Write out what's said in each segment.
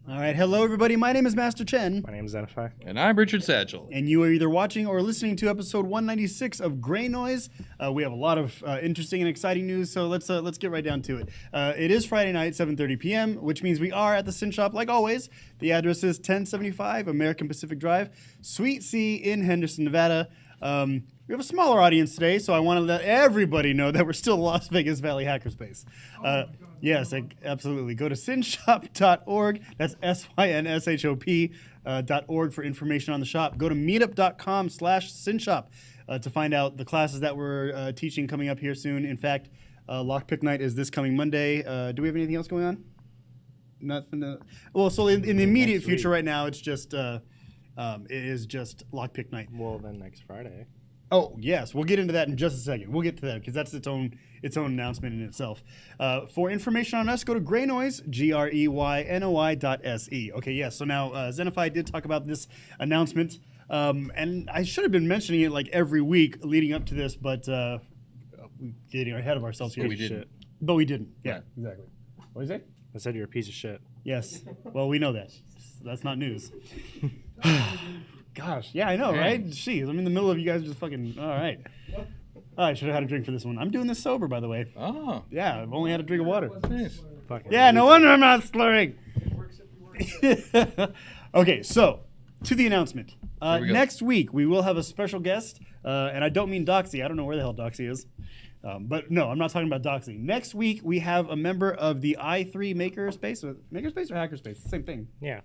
All right, hello everybody. My name is Master Chen. My name is Zenify. And I'm Richard Satchel. And you are either watching or listening to episode 196 of Greynoise. We have a lot of interesting and exciting news, so let's get right down to it. It is Friday night, 7:30 p.m., which means we are at the Sin Shop like always. The address is 1075 American Pacific Drive, Suite C in Henderson, Nevada. We have a smaller audience today, so I want to let everybody know that we're still Las Vegas Valley Hackerspace. Yes, absolutely. Go to synshop.org. That's synshop.org for information on the shop. Go to meetup.com/synshop to find out the classes that we're teaching coming up here soon. In fact, Lockpick Night is this coming Monday. Do we have anything else going on? Nothing. Well, so in the immediate future right now, it's just it is just Lockpick Night. Well, then next Friday. Oh, yes. We'll get into that in just a second. We'll get to that because that's its own announcement in itself. For information on us, go to Greynoise, Greynoise.se. Okay, yes. So now Zenify did talk about this announcement And I should have been mentioning it like every week leading up to this, but we're getting ahead of ourselves here. we didn't. But we didn't. Yeah, Right. exactly. What did you say? I said you're a piece of shit. Yes. Well, we know that. That's not news. Gosh. Yeah, I know, right? Jeez, I'm in the middle of you guys just fucking. All right. Oh, I should have had a drink for this one. I'm doing this sober, by the way. Oh, Yeah, I've only had a drink of water. nice. Fucking Yeah, no loser. wonder I'm not slurring. Okay, so to the announcement. Here we go. Next week, we will have a special guest, and I don't mean Doxy. I don't know where the hell Doxy is. But no, I'm not talking about Doxy. Next week, we have a member of the i3 Makerspace. Makerspace or Hackerspace? Same thing. Yeah.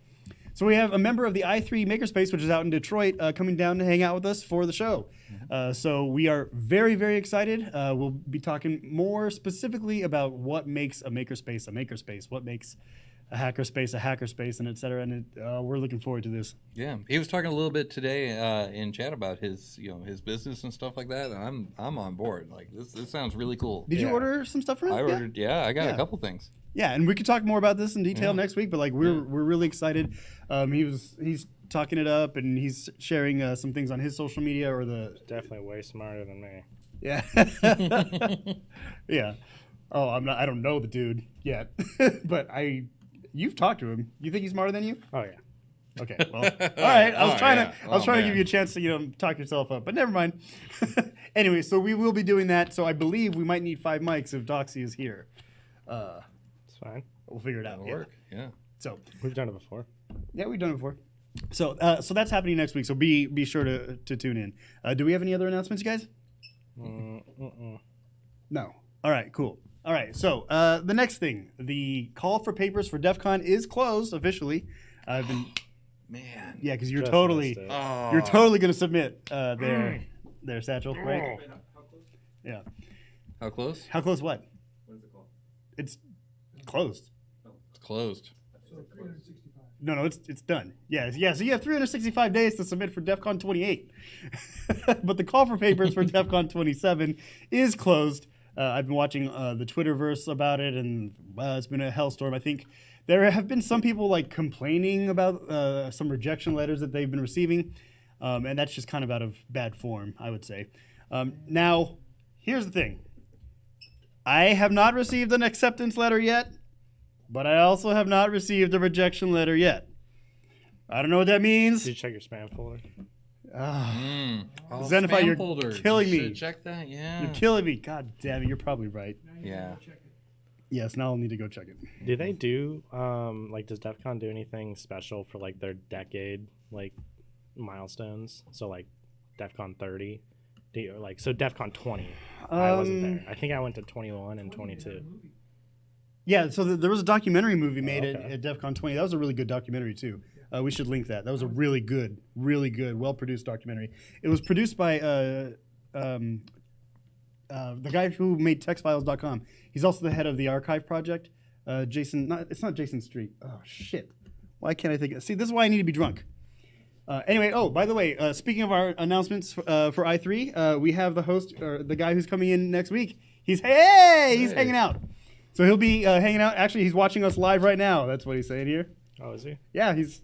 So we have a member of the i3 Makerspace, which is out in Detroit, coming down to hang out with us for the show. So we are very, very excited. We'll be talking more specifically about what makes a makerspace, what makes a hackerspace, and et cetera. And we're looking forward to this. Yeah, he was talking a little bit today in chat about his business and stuff like that, and I'm on board. Like this sounds really cool. Did you Yeah. order some stuff from him? I ordered. Yeah, I got Yeah. a couple things. Yeah, and we could talk more about this in detail next week. But like we're really excited. He's talking it up, and he's sharing some things on his social media or the Definitely way smarter than me. yeah yeah. Oh, I don't know the dude yet, but you've talked to him. You think he's smarter than you? Oh yeah. Okay, well, all right. I was Oh, trying yeah. to, I was Oh, trying to man. give you a chance to, talk yourself up, but never mind. Anyway, so we will be doing that. So I believe we might need 5 mics if Doxy is here. It's fine. We'll figure it out. That'll Yeah. work. Yeah. So We've done it before. yeah, we've done it before. So that's happening next week. So be sure to tune in. Do we have any other announcements, you guys? No. All right. Cool. All right. So the next thing, the call for papers for DEF CON is closed officially. I've been Man. yeah, because you're Just totally. missed it. Oh. You're totally going to submit their Satchel, right? Yeah. How close? How close what? It's closed. It's closed. No, it's done. Yeah, so you have 365 days to submit for DEF CON 28. But the call for papers for DEF CON 27 is closed. I've been watching the Twitterverse about it, and it's been a hellstorm. I think there have been some people like complaining about some rejection letters that they've been receiving, and that's just kind of out of bad form, I would say. Now, here's the thing. I have not received an acceptance letter yet, but I also have not received a rejection letter yet. I don't know what that means. Did you check your spam folder? Oh, Zenify, spam you're folder. killing You me. should check that. Yeah. You're killing me. God damn it. You're probably right. Yeah. Yes, now I'll need to go check it. Do they do does DEF CON do anything special for like their decade milestones? So like DEF CON 30, so DEF CON 20. I wasn't there. I think I went to 21 and 22. Yeah, so there was a documentary movie made okay. at DEF CON 20. That was a really good documentary, too. We should link that. That was a really good, well-produced documentary. It was produced by the guy who made textfiles.com. He's also the head of the archive project. It's not Jason Street. Oh, shit. Why can't I think of it? See, this is why I need to be drunk. Anyway, by the way, speaking of our announcements for i3, we have the host, or the guy who's coming in next week. He's hanging out. So he'll be hanging out. Actually, he's watching us live right now. That's what he's saying here. Oh, is he? Yeah, he's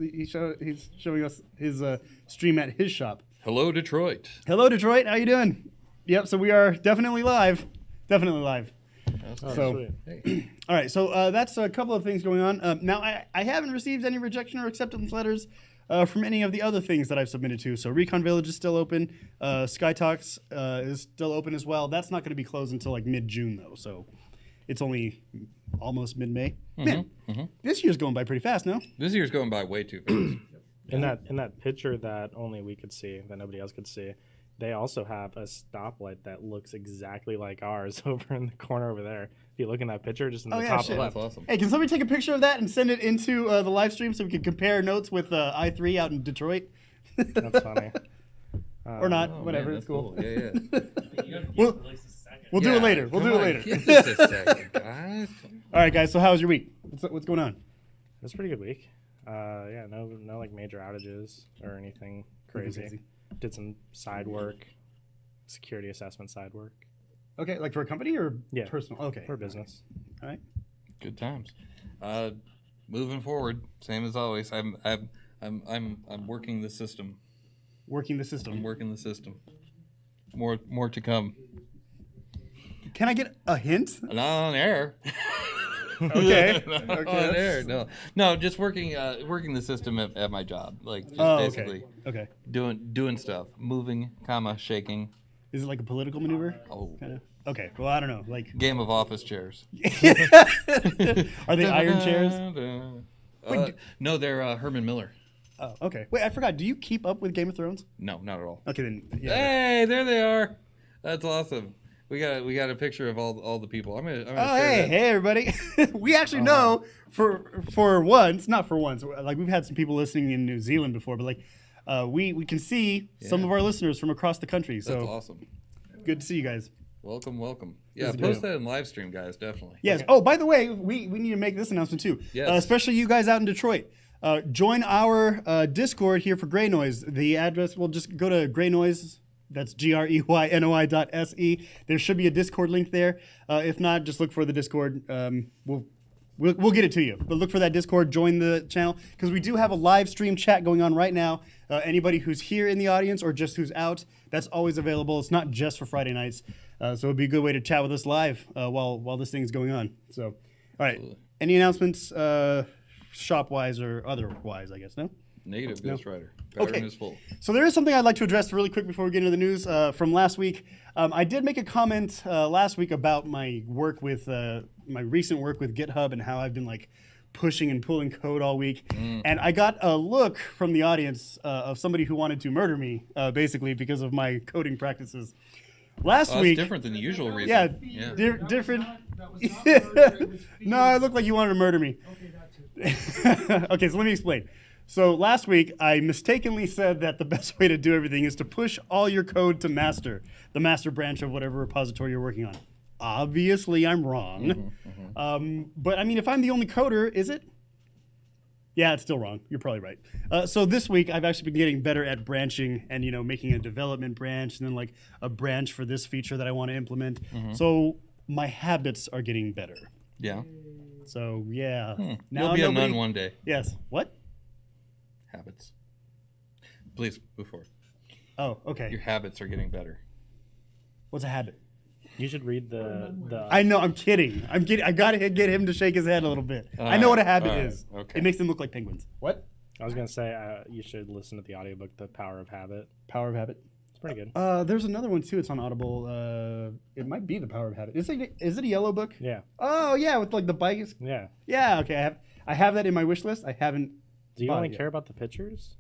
showing us his stream at his shop. Hello, Detroit. Hello, Detroit. How you doing? Yep. So we are definitely live. Definitely live. Oh, So- sweet. Hey. All right. So that's a couple of things going on. Now I haven't received any rejection or acceptance letters from any of the other things that I've submitted to. So Recon Village is still open. Sky Talks is still open as well. That's not going to be closed until like mid-June though. So it's only almost mid-May. Man, this year's going by pretty fast, no? This year's going by way too fast. In that picture that only we could see, that nobody else could see, they also have a stoplight that looks exactly like ours over in the corner over there. If you look in that picture, just in the Oh, yeah, top shit. left. That's awesome. Hey, can somebody take a picture of that and send it into the live stream so we can compare notes with i3 out in Detroit? That's funny. Or not, Oh, whatever, man, it's that's cool. Yeah, yeah. We'll do it later. We'll do it later. Give us a second, guys. All right, guys. So how was your week? What's going on? It was a pretty good week. Yeah, no like major outages or anything crazy. crazy. Did some side work, security assessment side work Okay, like for a company or Yeah. personal? Okay. for business. All right. Good times. Moving forward, same as always. I'm working the system. Working the system. I'm working the system. More to come. Can I get a hint? Not on air. Okay. Not Okay. on air. No, just working the system at my job. Like just Oh, basically okay. doing stuff, moving, shaking. Is it like a political maneuver? Oh, Kind of. Okay. Well, I don't know. Like, game of office chairs. are they iron chairs? No, they're Herman Miller. Oh, okay. Wait, I forgot. Do you keep up with Game of Thrones? No, not at all. Okay, then. Yeah. Hey, there they are. That's awesome. We got a picture of all the people. I'm gonna Oh, share that. hey, everybody. We actually know for once, not for once, like we've had some people listening in New Zealand before, but like we can see some of our listeners from across the country. So That's awesome. good to see you guys. Welcome. Yeah, is post good. that in live stream, guys. Definitely. Yes. Oh, by the way, we need to make this announcement too. Yes. Especially you guys out in Detroit. Join our Discord here for Greynoise. The address, we'll just go to Greynoise. That's GREYNOI.SE. There should be a Discord link there. If not, just look for the Discord. We'll get it to you. But look for that Discord. Join the channel because we do have a live stream chat going on right now. Anybody who's here in the audience or just who's out, that's always available. It's not just for Friday nights. So it'd be a good way to chat with us live while this thing's going on. So, all right. Absolutely. Any announcements, shop-wise or otherwise? I guess no. Negative No. Ghost Rider. Pattern Okay. is full. So there is something I'd like to address really quick before we get into the news from last week. I did make a comment last week about my work with my recent work with GitHub and how I've been like pushing and pulling code all week, and I got a look from the audience of somebody who wanted to murder me, basically because of my coding practices. Last Well, that's week, different than the usual reason. yeah, different. That was not murder, it was No, it looked like you wanted to murder me. Okay, that too. Okay, so let me explain. So last week, I mistakenly said that the best way to do everything is to push all your code to master, the master branch of whatever repository you're working on. Obviously, I'm wrong. But I mean, if I'm the only coder, is it? Yeah, it's still wrong. You're probably right. So this week, I've actually been getting better at branching and, making a development branch and then like a branch for this feature that I want to implement. So my habits are getting better. Yeah. So yeah. You'll be a nun one day. Yes. What? Habits. Please move forward. Oh, okay. Your habits are getting better. What's a habit? You should read the. I know. I'm kidding. I gotta get him to shake his head a little bit. I know what a habit is. Okay. It makes them look like penguins. What? I was gonna say you should listen to the audiobook, The Power of Habit. Power of Habit. It's pretty good. There's another one too. It's on Audible. It might be The Power of Habit. Is it a yellow book? Yeah. Oh yeah, with like the bikes. Yeah. Yeah. Okay. I have that in my wish list. I haven't. Do you bought only it yet. care about the pictures?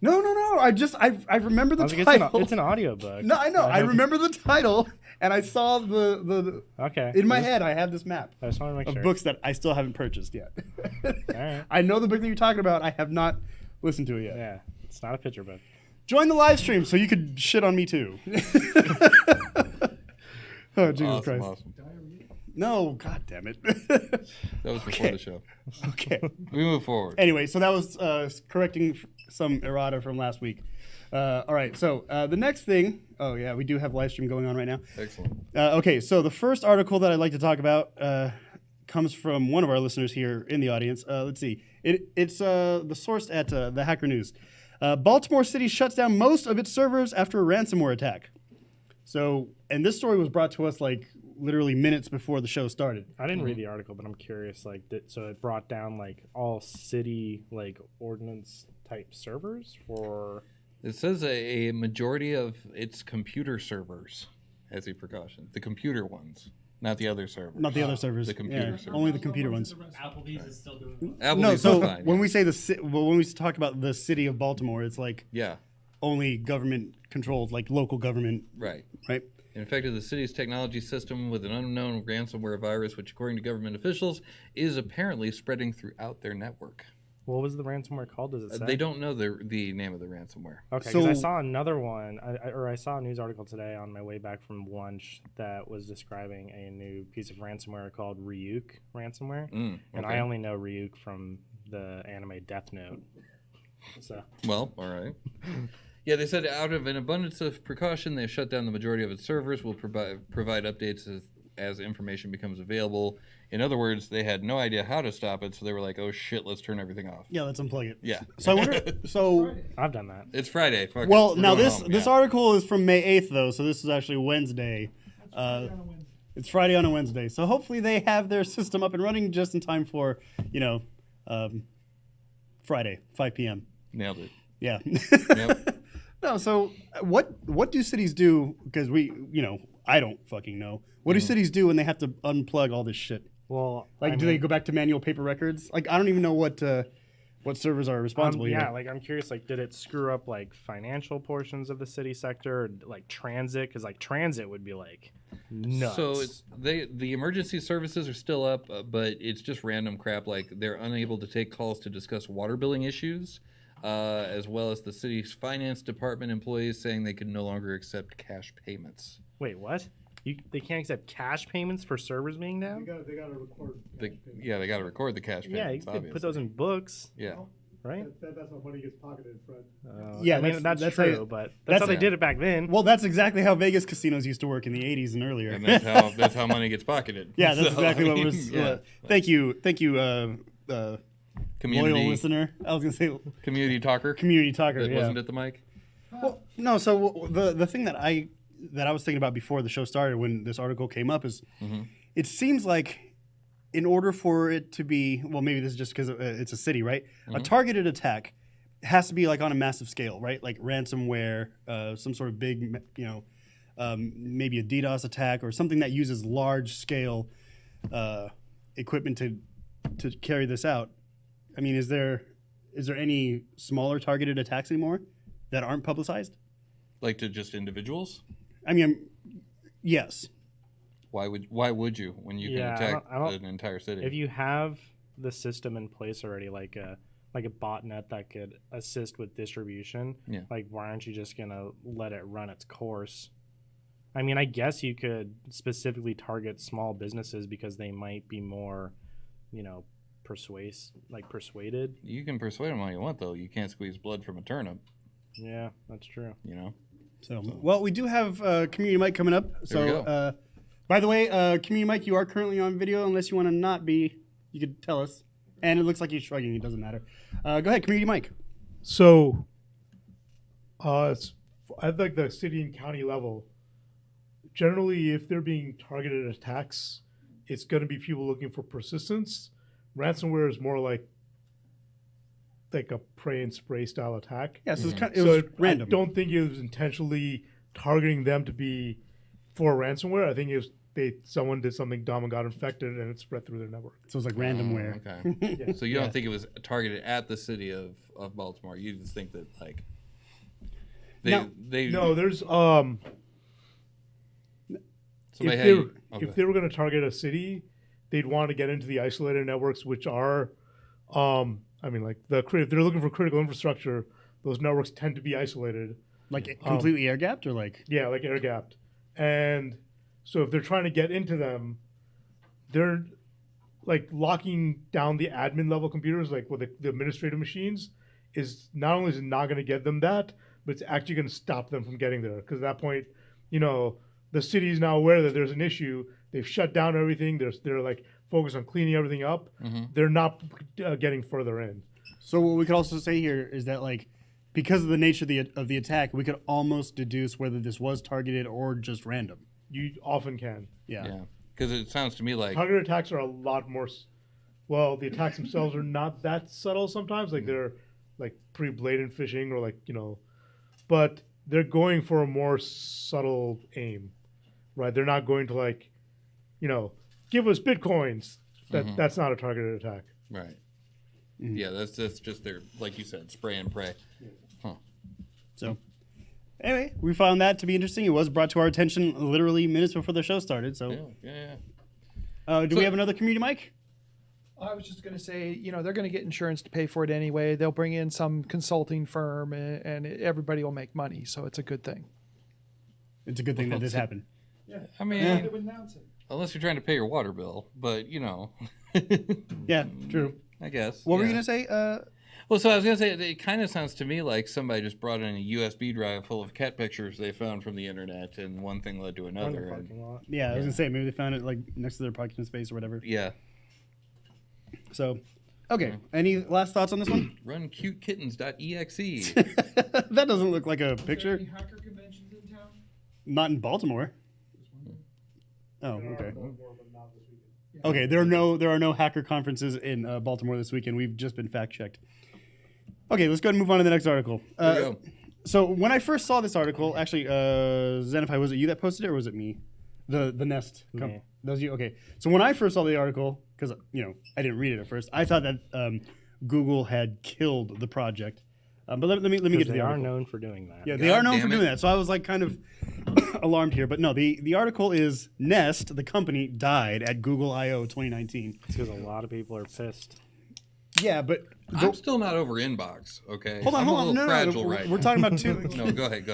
No. I remember the I was like, title. it's an audiobook. No, I know. I remember the title, and I saw the Okay. in my head. I have this map I just want to make of sure. books that I still haven't purchased yet. Alright. I know the book that you're talking about. I have not listened to it yet. Yeah. It's not a picture book. Join the live stream so you could shit on me too. Oh Jesus Awesome, Christ! awesome. No, God damn it. That was before Okay. the show. Okay. We move forward. Anyway, so that was correcting some errata from last week. All right. So the next thing. Oh yeah, we do have live stream going on right now. Excellent. Okay, so the first article that I'd like to talk about comes from one of our listeners here in the audience. Let's see. It's the source at the Hacker News. Baltimore City shuts down most of its servers after a ransomware attack. So, and this story was brought to us like literally minutes before the show started. I didn't read the article, but I'm curious. Like, so it brought down like all city like ordinance type servers for. It says a majority of its computer servers as a precaution. The computer ones, not the other servers. Not the other servers. The computer Yeah, servers. only the computer ones. Applebee's is still doing well. Applebee's No, is so fine, when yeah. we say when we talk about the city of Baltimore, it's like Yeah, only government controlled, like local government, right. right? It infected the city's technology system with an unknown ransomware virus, which, according to government officials, is apparently spreading throughout their network. What was the ransomware called? Does it say? They don't know the name of the ransomware. Okay, because I So- saw another one, I saw a news article today on my way back from lunch that was describing a new piece of ransomware called Ryuk ransomware, and I okay. only know Ryuk from the anime Death Note. So Well, all right. Yeah, they said out of an abundance of precaution, they shut down the majority of its servers. Will provide updates as information becomes available. In other words, they had no idea how to stop it, so they were like, "Oh shit, let's turn everything off." Yeah, let's unplug it. Yeah. So I wonder. So I've done that. It's Friday. Fuck it. well, We're now going this home. this Yeah. article is from May 8th though, so this is actually Wednesday. It's Friday on a Wednesday, so hopefully they have their system up and running just in time for Friday 5 p.m. Nailed it. Yeah. Yep. No, so what do cities do? Because I don't fucking know. What do cities do when they have to unplug all this shit? Well, Like, do they go back to manual paper records? Like, I don't even know what servers are responsible yeah, here. like I'm curious. Like, did it screw up like financial portions of the city sector, or, like transit? Because like transit would be like nuts. So it's the emergency services are still up, but it's just random crap. Like they're unable to take calls to discuss water billing issues, as well as the city's finance department employees saying they can no longer accept cash payments. Wait, what? They can't accept cash payments for servers being down? They got to record. They got to record the cash Yeah, you payments. could put those in books, Yeah. right? That's how money gets pocketed, Fred. Yeah, I mean, that's that's true, how- but that's that's- how they did it back then. Well, that's exactly how Vegas casinos used to work in the 80s and earlier. And that's how money gets pocketed. Yeah, that's So, exactly I what mean, was. yeah. Thank you, Community loyal listener. I was gonna say community talker. community talker. That Yeah. wasn't at the mic. Well, no. So the thing that I was thinking about before the show started, when this article came up, is it seems like in order for it to be, well, maybe this is just because it's a city, right? A targeted attack has to be like on a massive scale, right? Like ransomware, some sort of big, maybe a DDoS attack or something that uses large scale equipment to carry this out. I mean, is there any smaller targeted attacks anymore that aren't publicized? Like to just individuals? I mean, yes. Why would you when you Yeah, can attack I don't- an entire city? If you have the system in place already, like a botnet that could assist with distribution, Yeah. like why aren't you just gonna let it run its course? I mean, I guess you could specifically target small businesses because they might be more, persuaded. You can persuade them all you want, though. You can't squeeze blood from a turnip. Yeah, that's true. You know. So, well, we do have Community Mike coming up. There we So, by the way, Community Mike, you are currently on video. Unless you want to not be, you could tell us. And it looks like he's shrugging. It doesn't matter. Go ahead, Community Mike. So, it's at like the city and county level. Generally, if they're being targeted attacks, it's going to be people looking for persistence. Ransomware is more like a pray and spray style attack. Yeah, so it was random. I don't think it was intentionally targeting them to be for ransomware. I think it was someone did something dumb and got infected, and it spread through their network. So it's like randomware. Okay. So you don't think it was targeted at the city of Baltimore? You just think that like they No, there's somebody if had they, you- if they were going to target a city, they'd want to get into the isolated networks, which are, if they're looking for critical infrastructure, those networks tend to be isolated. Like completely air gapped or like? Yeah, like air gapped. And so if they're trying to get into them, they're like locking down the admin level computers, like with the administrative machines, is not only is it not going to get them that, but it's actually going to stop them from getting there. Because at that point, the city is now aware that there's an issue. They've shut down everything. They're like focused on cleaning everything up. They're not getting further in. So what we could also say here is that like, because of the nature of the attack, we could almost deduce whether this was targeted or just random. You often can. yeah, because it sounds to me like Targeted attacks are a lot more. The attacks themselves are not that subtle sometimes. Like they're like pretty blatant phishing or but they're going for a more subtle aim, right? They're not going to like, give us bitcoins. That's not a targeted attack. right. Yeah, that's just their, like you said, spray and pray. So anyway, we found that to be interesting. It was brought to our attention literally minutes before the show started. So Yeah. do we have another Community Mike? I was just going to say, they're going to get insurance to pay for it anyway. They'll bring in some consulting firm and everybody will make money. So it's a good thing. It's a good thing that this happened. I mean, They would announce it. unless you're trying to pay your water bill, but Yeah, true. I guess. What were you yeah. gonna say? Well, so I was gonna say it kind of sounds to me like somebody just brought in a USB drive full of cat pictures they found from the internet, and one thing led to On the another. And, parking lot. Yeah, I was gonna say maybe they found it like next to their parking space or whatever. yeah, So, okay. Any last thoughts on this one? run cutekittens.exe. That doesn't look like a Are there picture. any hacker conventions in town? Not in Baltimore. Oh, There are okay. more, but not this weekend. Okay, there are no hacker conferences in Baltimore this weekend. We've just been fact checked. Okay, let's go ahead and move on to the next article. There you go. So when I first saw this article, actually, Zenify, was it you that posted it or was it me? The Nest. Me. That was you. Okay. So when I first saw the article, because I didn't read it at first, I thought that Google had killed the project. But let me get to Because the they are article. known for doing that. Yeah, they God are known for damn doing it. that. So I was like kind of alarmed here. But no, the article is Nest, the company, died at Google I/O 2019. It's because a lot of people are pissed. Yeah, but I'm still not over inbox. Okay, hold on, I'm hold a on. little No, fragile no, right we're now. talking about two. No, go ahead.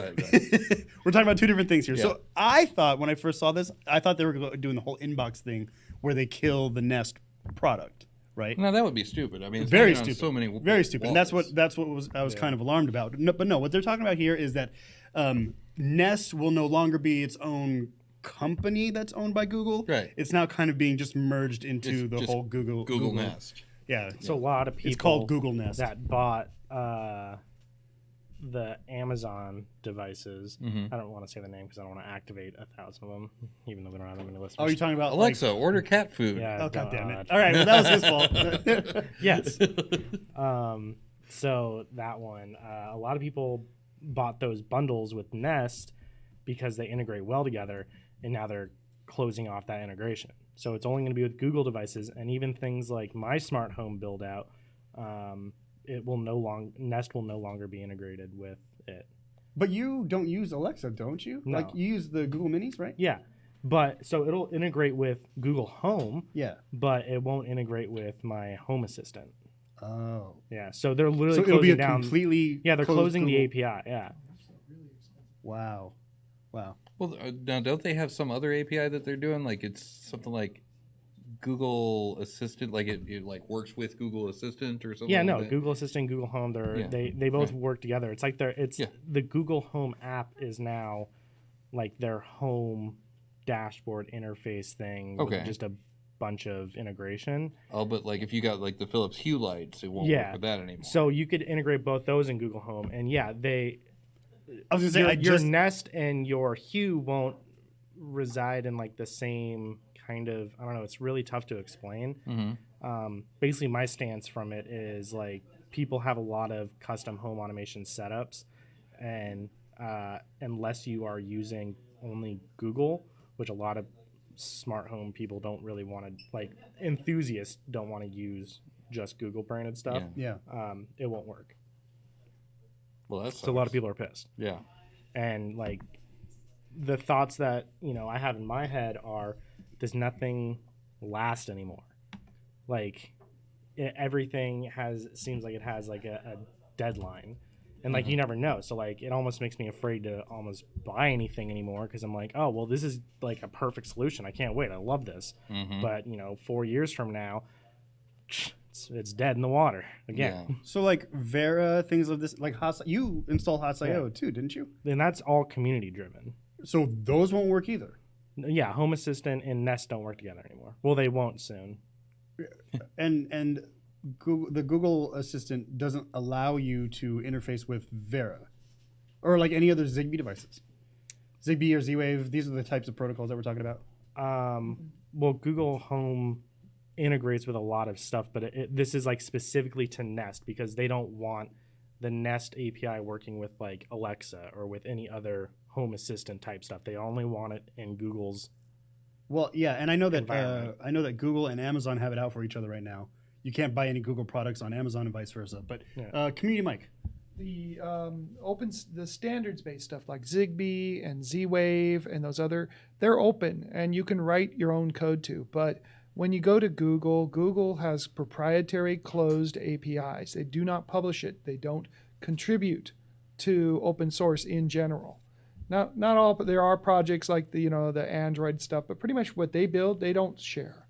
We're talking about two different things here. Yeah. So I thought when I first saw this, I thought they were doing the whole inbox thing where they kill the Nest product, right? No, that would be stupid. I mean, it's Very hanging on stupid. So many Very stupid. And walls. that's what I was kind of alarmed about. No, but no, what they're talking about here is that Nest will no longer be its own company that's owned by Google. Right. It's now kind of being just merged into It's the just whole Google Nest. Yeah. So a lot of people. It's called Google Nest. That bought the Amazon devices. Mm-hmm. I don't want to say the name because I don't want to activate 1,000 of them, even though we don't have that many listeners. Oh, you're talking about Alexa, order cat food. Yeah. Oh, God damn it. God. All right, well, that was his fault. Yes. So that one, a lot of people bought those bundles with Nest because they integrate well together, and now they're closing off that integration. So it's only going to be with Google devices, and even things like my smart home build out, Nest will no longer be integrated with it. But you don't use Alexa, don't you? No. Like you use the Google Minis, right? Yeah, but so it'll integrate with Google Home, Yeah. but it won't integrate with my Home Assistant. Oh. Yeah, so they're literally So closing it'll be a down. completely Yeah, they're closed closing the Google- API. Yeah. Wow. Well, now don't they have some other API that they're doing? Like it's something like Google Assistant, like it like works with Google Assistant or something. Yeah, like no, that? Google Assistant, Google Home, Yeah. they both Right. work together. It's like Yeah. the Google Home app is now like their home dashboard interface thing Okay. with just a bunch of integration. Oh, but like if you got like the Philips Hue lights, it won't Yeah. work with that anymore. So you could integrate both those in Google Home, and yeah, I was gonna say your Nest and your Hue won't reside in like the same kind of, I don't know, it's really tough to explain. Mm-hmm. Basically my stance from it is like people have a lot of custom home automation setups, and unless you are using only Google, which a lot of smart home people don't really want to, like enthusiasts don't want to use just Google branded stuff, Yeah. Yeah. it won't work. Well, that's So a lot of people are pissed. Yeah. And like the thoughts that I have in my head are, does nothing last anymore? Like everything seems like it has like a deadline, and like you never know. So like it almost makes me afraid to almost buy anything anymore, because I'm like, oh well, this is like a perfect solution. I can't wait. I love this. Mm-hmm. But 4 years from now, it's dead in the water again. Yeah. So like Vera, things of this, like you installed Hot.io too, didn't you? And that's all community driven. So those won't work either. Yeah, Home Assistant and Nest don't work together anymore. Well, they won't soon. And Google, the Google Assistant doesn't allow you to interface with Vera or like any other Zigbee devices. Zigbee or Z-Wave, these are the types of protocols that we're talking about. Well, Google Home integrates with a lot of stuff, but this is like specifically to Nest, because they don't want the Nest API working with like Alexa or with any other Home Assistant type stuff. They only want it in Google's. Well, yeah, and I know that Environment. Google and Amazon have it out for each other right now. You can't buy any Google products on Amazon and vice versa. But Yeah. Community Mike. The the standards-based stuff like Zigbee and Z-Wave and those other, they're open and you can write your own code to. But when you go to Google, Google has proprietary closed APIs. They do not publish it. They don't contribute to open source in general. Not all, but there are projects like the Android stuff, but pretty much what they build, they don't share.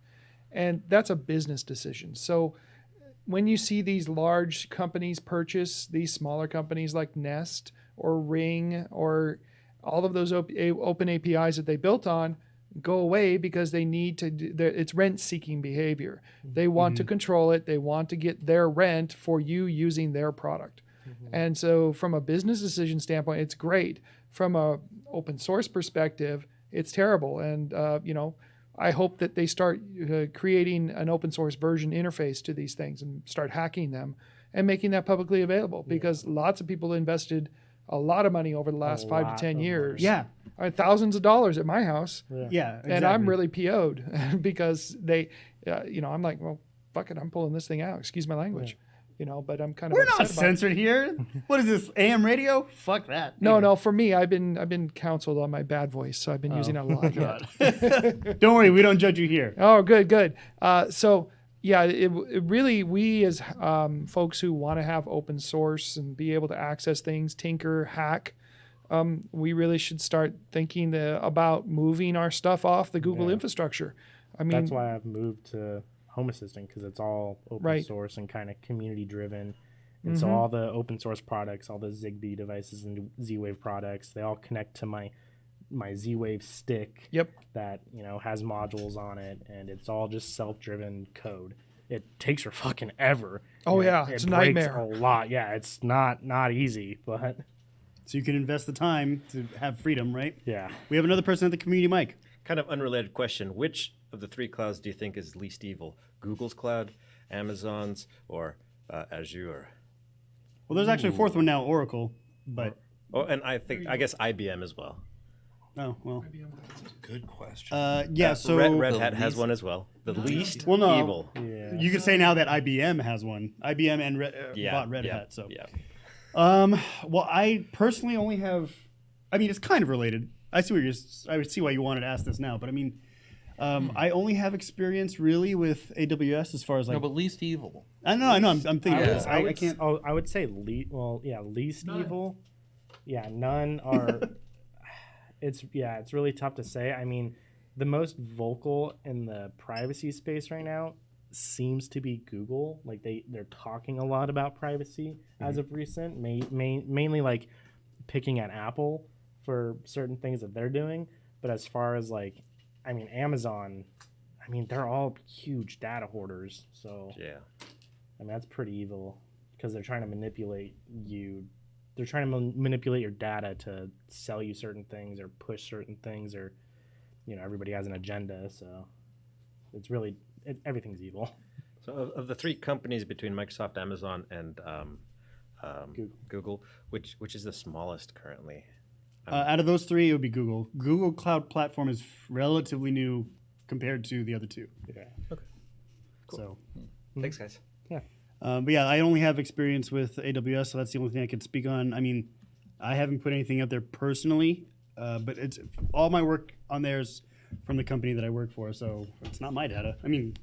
And that's a business decision. So when you see these large companies purchase these smaller companies like Nest or Ring or all of those open APIs that they built on go away because they need to it's rent-seeking behavior. They want to control it. They want to get their rent for you using their product. And so from a business decision standpoint, it's great. From a open source perspective, it's terrible. And, I hope that they start creating an open source version interface to these things and start hacking them and making that publicly available because lots of people invested a lot of money over the last 5 to 10 years. Yeah. Thousands of dollars at my house. Yeah. Exactly. And I'm really PO'd because they, I'm like, well, fuck it, I'm pulling this thing out. Excuse my language. But I'm kind of We're upset not about censored here. What is this, AM radio? Fuck that. No. For me, I've been counseled on my bad voice, so I've been using it a lot. Don't worry, we don't judge you here. Oh, good. It really, we as folks who want to have open source and be able to access things, tinker, hack, we really should start thinking about moving our stuff off the Google infrastructure. I mean, that's why I've moved to Home Assistant because it's all open source and kind of community driven. And so all the open source products, all the Zigbee devices and Z-Wave products, they all connect to my Z-Wave stick that, has modules on it, and it's all just self-driven code. It takes her fucking ever. Oh, yeah. It's a nightmare. A lot. Yeah, it's not easy, but... So you can invest the time to have freedom, right? Yeah. We have another person at the community mic. Kind of unrelated question. Which of the 3 clouds do you think is least evil? Google's cloud, Amazon's, or Azure? Well, there's actually a fourth one now, Oracle, but... Oh, and I guess IBM as well. Oh, well. Good question. So... Red Hat has one as well. The least evil. Yeah. You could say now that IBM has one. IBM and bought Red Hat, so... Yeah. Well, I personally only have... I mean, it's kind of related. I would see why you wanted to ask this now, but I mean... I only have experience really with AWS as far as like. No, but least evil. I know. I'm thinking. I can't. I would say least evil. Yeah, none are. It's really tough to say. I mean, the most vocal in the privacy space right now seems to be Google. Like they're talking a lot about privacy as of recent. Mainly like picking at Apple for certain things that they're doing. But as far as like. I mean, Amazon, they're all huge data hoarders. So, that's pretty evil because they're trying to manipulate you. They're trying to manipulate your data to sell you certain things or push certain things or, everybody has an agenda. So, it's really, everything's evil. So, of the 3 companies between Microsoft, Amazon, and Google, which is the smallest currently? Out of those 3, it would be Google. Google Cloud Platform is relatively new compared to the other 2. Yeah. Okay. Cool. So, thanks, guys. Yeah. But yeah, I only have experience with AWS, so that's the only thing I can speak on. I mean, I haven't put anything out there personally, but it's all my work on there is from the company that I work for, so it's not my data. I mean,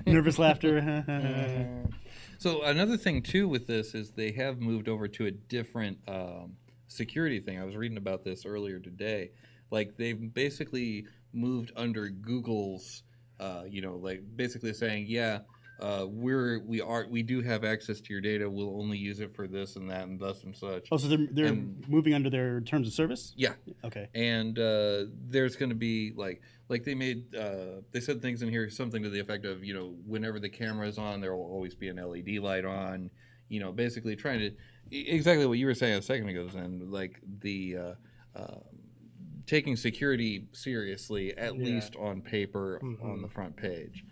nervous laughter. So another thing too with this is they have moved over to a different security thing. I was reading about this earlier today. Like they've basically moved under Google's, like basically saying, we do have access to your data. We'll only use it for this and that and thus and such. Oh, so they're moving under their terms of service? Yeah. Okay. And there's going to be like they made they said things in here, something to the effect of, whenever the camera is on, there will always be an LED light on, basically trying to exactly what you were saying a second ago, and like the taking security seriously, at least on paper, on the front page.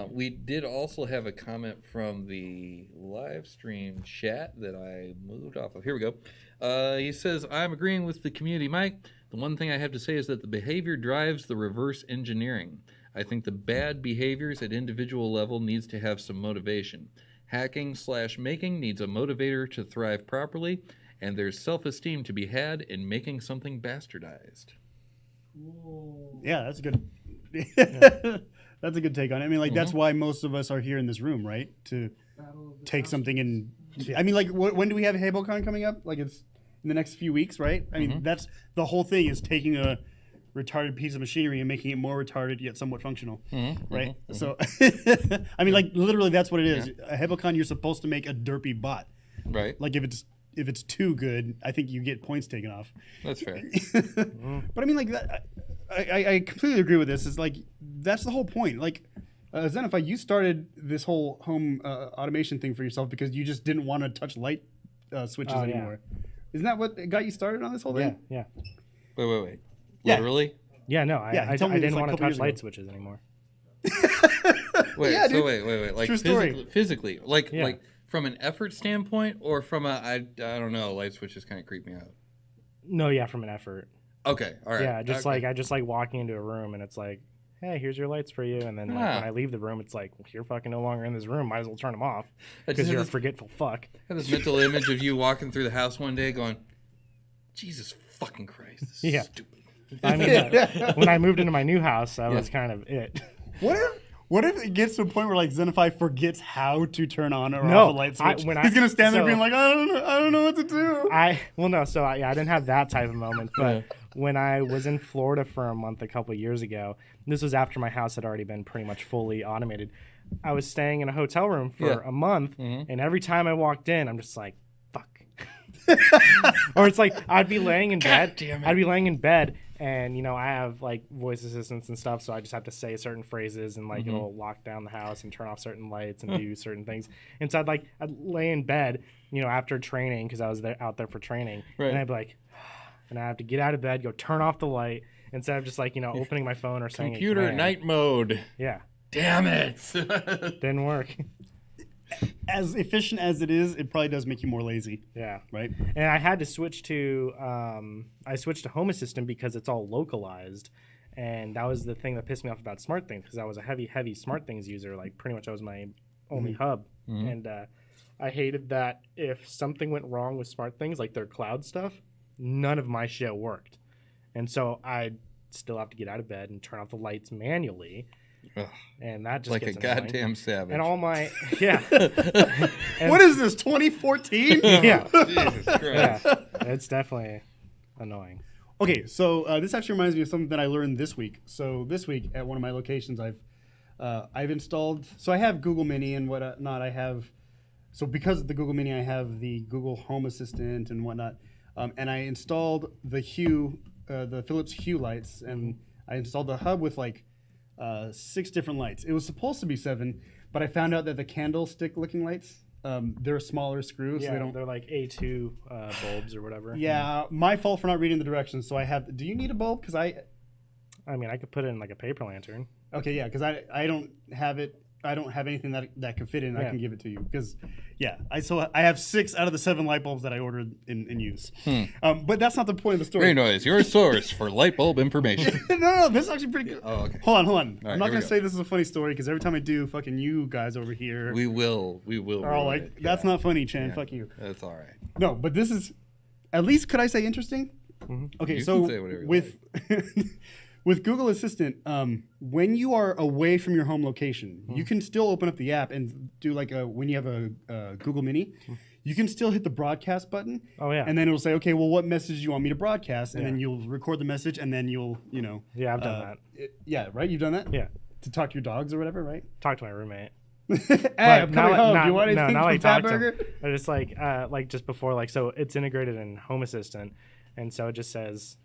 We did also have a comment from the live stream chat that I moved off of. Here we go. He says, I'm agreeing with the community, Mike. The one thing I have to say is that the behavior drives the reverse engineering. I think the bad behaviors at individual level needs to have some motivation. Hacking/making needs a motivator to thrive properly, and there's self-esteem to be had in making something bastardized. Yeah, that's a good. That's a good take on it. I mean, like that's why most of us are here in this room, right? To take something and. I mean, like, when do we have HableCon coming up? Like, it's in the next few weeks, right? I mean, that's the whole thing is taking retarded piece of machinery and making it more retarded yet somewhat functional, Mm-hmm, right? So, I mean, like literally, that's what it is. A Hebelcon, you're supposed to make a derpy bot. Right. Like if it's too good, I think you get points taken off. That's fair. But I mean, like that, I completely agree with this. It's like that's the whole point. Like Zenify, you started this whole home automation thing for yourself because you just didn't want to touch light switches Oh, yeah. anymore. Isn't that what got you started on this whole Yeah, thing? yeah. Wait. Yeah. Literally? Yeah, no, I, Yeah, he I, told I me this, didn't like, a want to couple touch years light ago. switches anymore. Wait, Yeah, so dude. wait. Like True story. physically. Like Yeah. like from an effort standpoint or from a I don't know, light switches kind of creep me out. No, yeah, from an effort. Okay, all right. Yeah, just okay. like I just like walking into a room and it's like, hey, here's your lights for you. And then like, Ah. when I leave the room, it's like, well, you're fucking no longer in this room. Might as well turn them off I because just you're a have forgetful fuck. this mental image of you walking through the house one day going, Jesus fucking Christ, this is Yeah. stupid. I mean, when I moved into my new house, that was kind of it. What if it gets to a point where like Zenify forgets how to turn on or No, off a light I- switch? when I- He's gonna stand there so- being like, I don't know what to do. I didn't have that type of moment, but when I was in Florida for a month a couple of years ago, this was after my house had already been pretty much fully automated. I was staying in a hotel room for Yeah. a month, Mm-hmm. and every time I walked in, I'm just like, fuck. Or it's like I'd be laying in bed. damn it. I'd be laying in bed, and I have like voice assistants and stuff, so I just have to say certain phrases, and like it'll lock down the house and turn off certain lights and do certain things. And so I'd lay in bed, after training because I was out there for training, Right. and I'd be like, and I have to get out of bed, go turn off the light instead of just like opening my phone or saying a Computer command. night mode. Yeah, Damn it. didn't work. As efficient as it is, it probably does make you more lazy, Yeah. right? And I had to switch to Home Assistant because it's all localized, and that was the thing that pissed me off about SmartThings because I was a heavy SmartThings user. Like pretty much, that was my only hub, and I hated that if something went wrong with SmartThings, like their cloud stuff, none of my shit worked, and so I still have to get out of bed and turn off the lights manually, Ugh, and that just like a gets annoying. goddamn savage. And all my yeah. And- What is this, 2014? yeah. Jesus Christ. Yeah, it's definitely annoying. Okay, so this actually reminds me of something that I learned this week. So this week at one of my locations, I've installed. So I have Google Mini and whatnot. So because of the Google Mini, I have the Google Home Assistant and whatnot. And I installed the the Philips Hue lights, and I installed the hub with like 6 different lights. It was supposed to be 7, but I found out that the candlestick-looking lights, they're a smaller screw, so Yeah, they don't. they're like A2 bulbs or whatever. Yeah, my fault for not reading the directions. So I have. Do you need a bulb? Because I I could put it in like a paper lantern. Okay, yeah, because I don't have it. I don't have anything that can fit in. I Yeah. can give it to you because, yeah, I have 6 out of the 7 light bulbs that I ordered in use. But that's not the point of the story. Greynoise, your source for light bulb information. no, this is actually pretty good. Oh, okay. Hold on. right, I'm not here we gonna go. say this is a funny story because every time I do, fucking you guys over here We will. are all ruin like, it. "That's Yeah. not funny, Chan. Yeah. Fuck you." That's all right. No, but this is, at least could I say interesting? Okay, You so can say whatever you with with Google Assistant, when you are away from your home location, you can still open up the app and do like when you have a Google Mini, you can still hit the broadcast button. Oh, yeah. And then it'll say, okay, well, what message do you want me to broadcast? And Yeah. then you'll record the message, and then you'll, Yeah, I've done that. yeah, right. You've done that. Yeah, To talk to your dogs or whatever, right? talk to my roommate. Hey, I'm coming home. Do you want anything now from I talk to Fatburger? him. I just like just before, like, so it's integrated in Home Assistant, and so it just says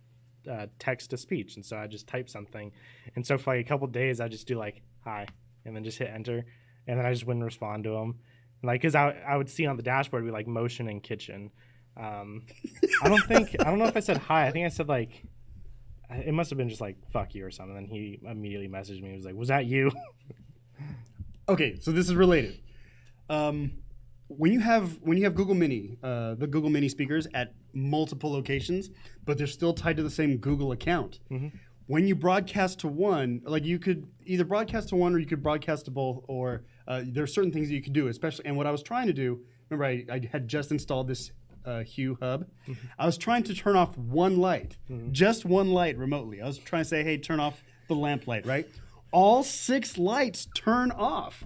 text to speech, and so I just type something, and so for like a couple days I just do like hi, and then just hit enter, and then I just wouldn't respond to him, like because I would see on the dashboard be like motion and kitchen. I don't know if I said hi. I think I said like. It must have been just like fuck you or something. And he immediately messaged me. He was like, "Was that you?" Okay, so this is related. When you have Google Mini, the Google Mini speakers at multiple locations, but they're still tied to the same Google account. When you broadcast to one, like you could either broadcast to one or you could broadcast to both, or there are certain things that you could do, especially. And what I was trying to do, remember, I had just installed this Hue hub. I was trying to turn off one light, just one light remotely. I was trying to say, hey, turn off the lamp light, right? All 6 lights turn off.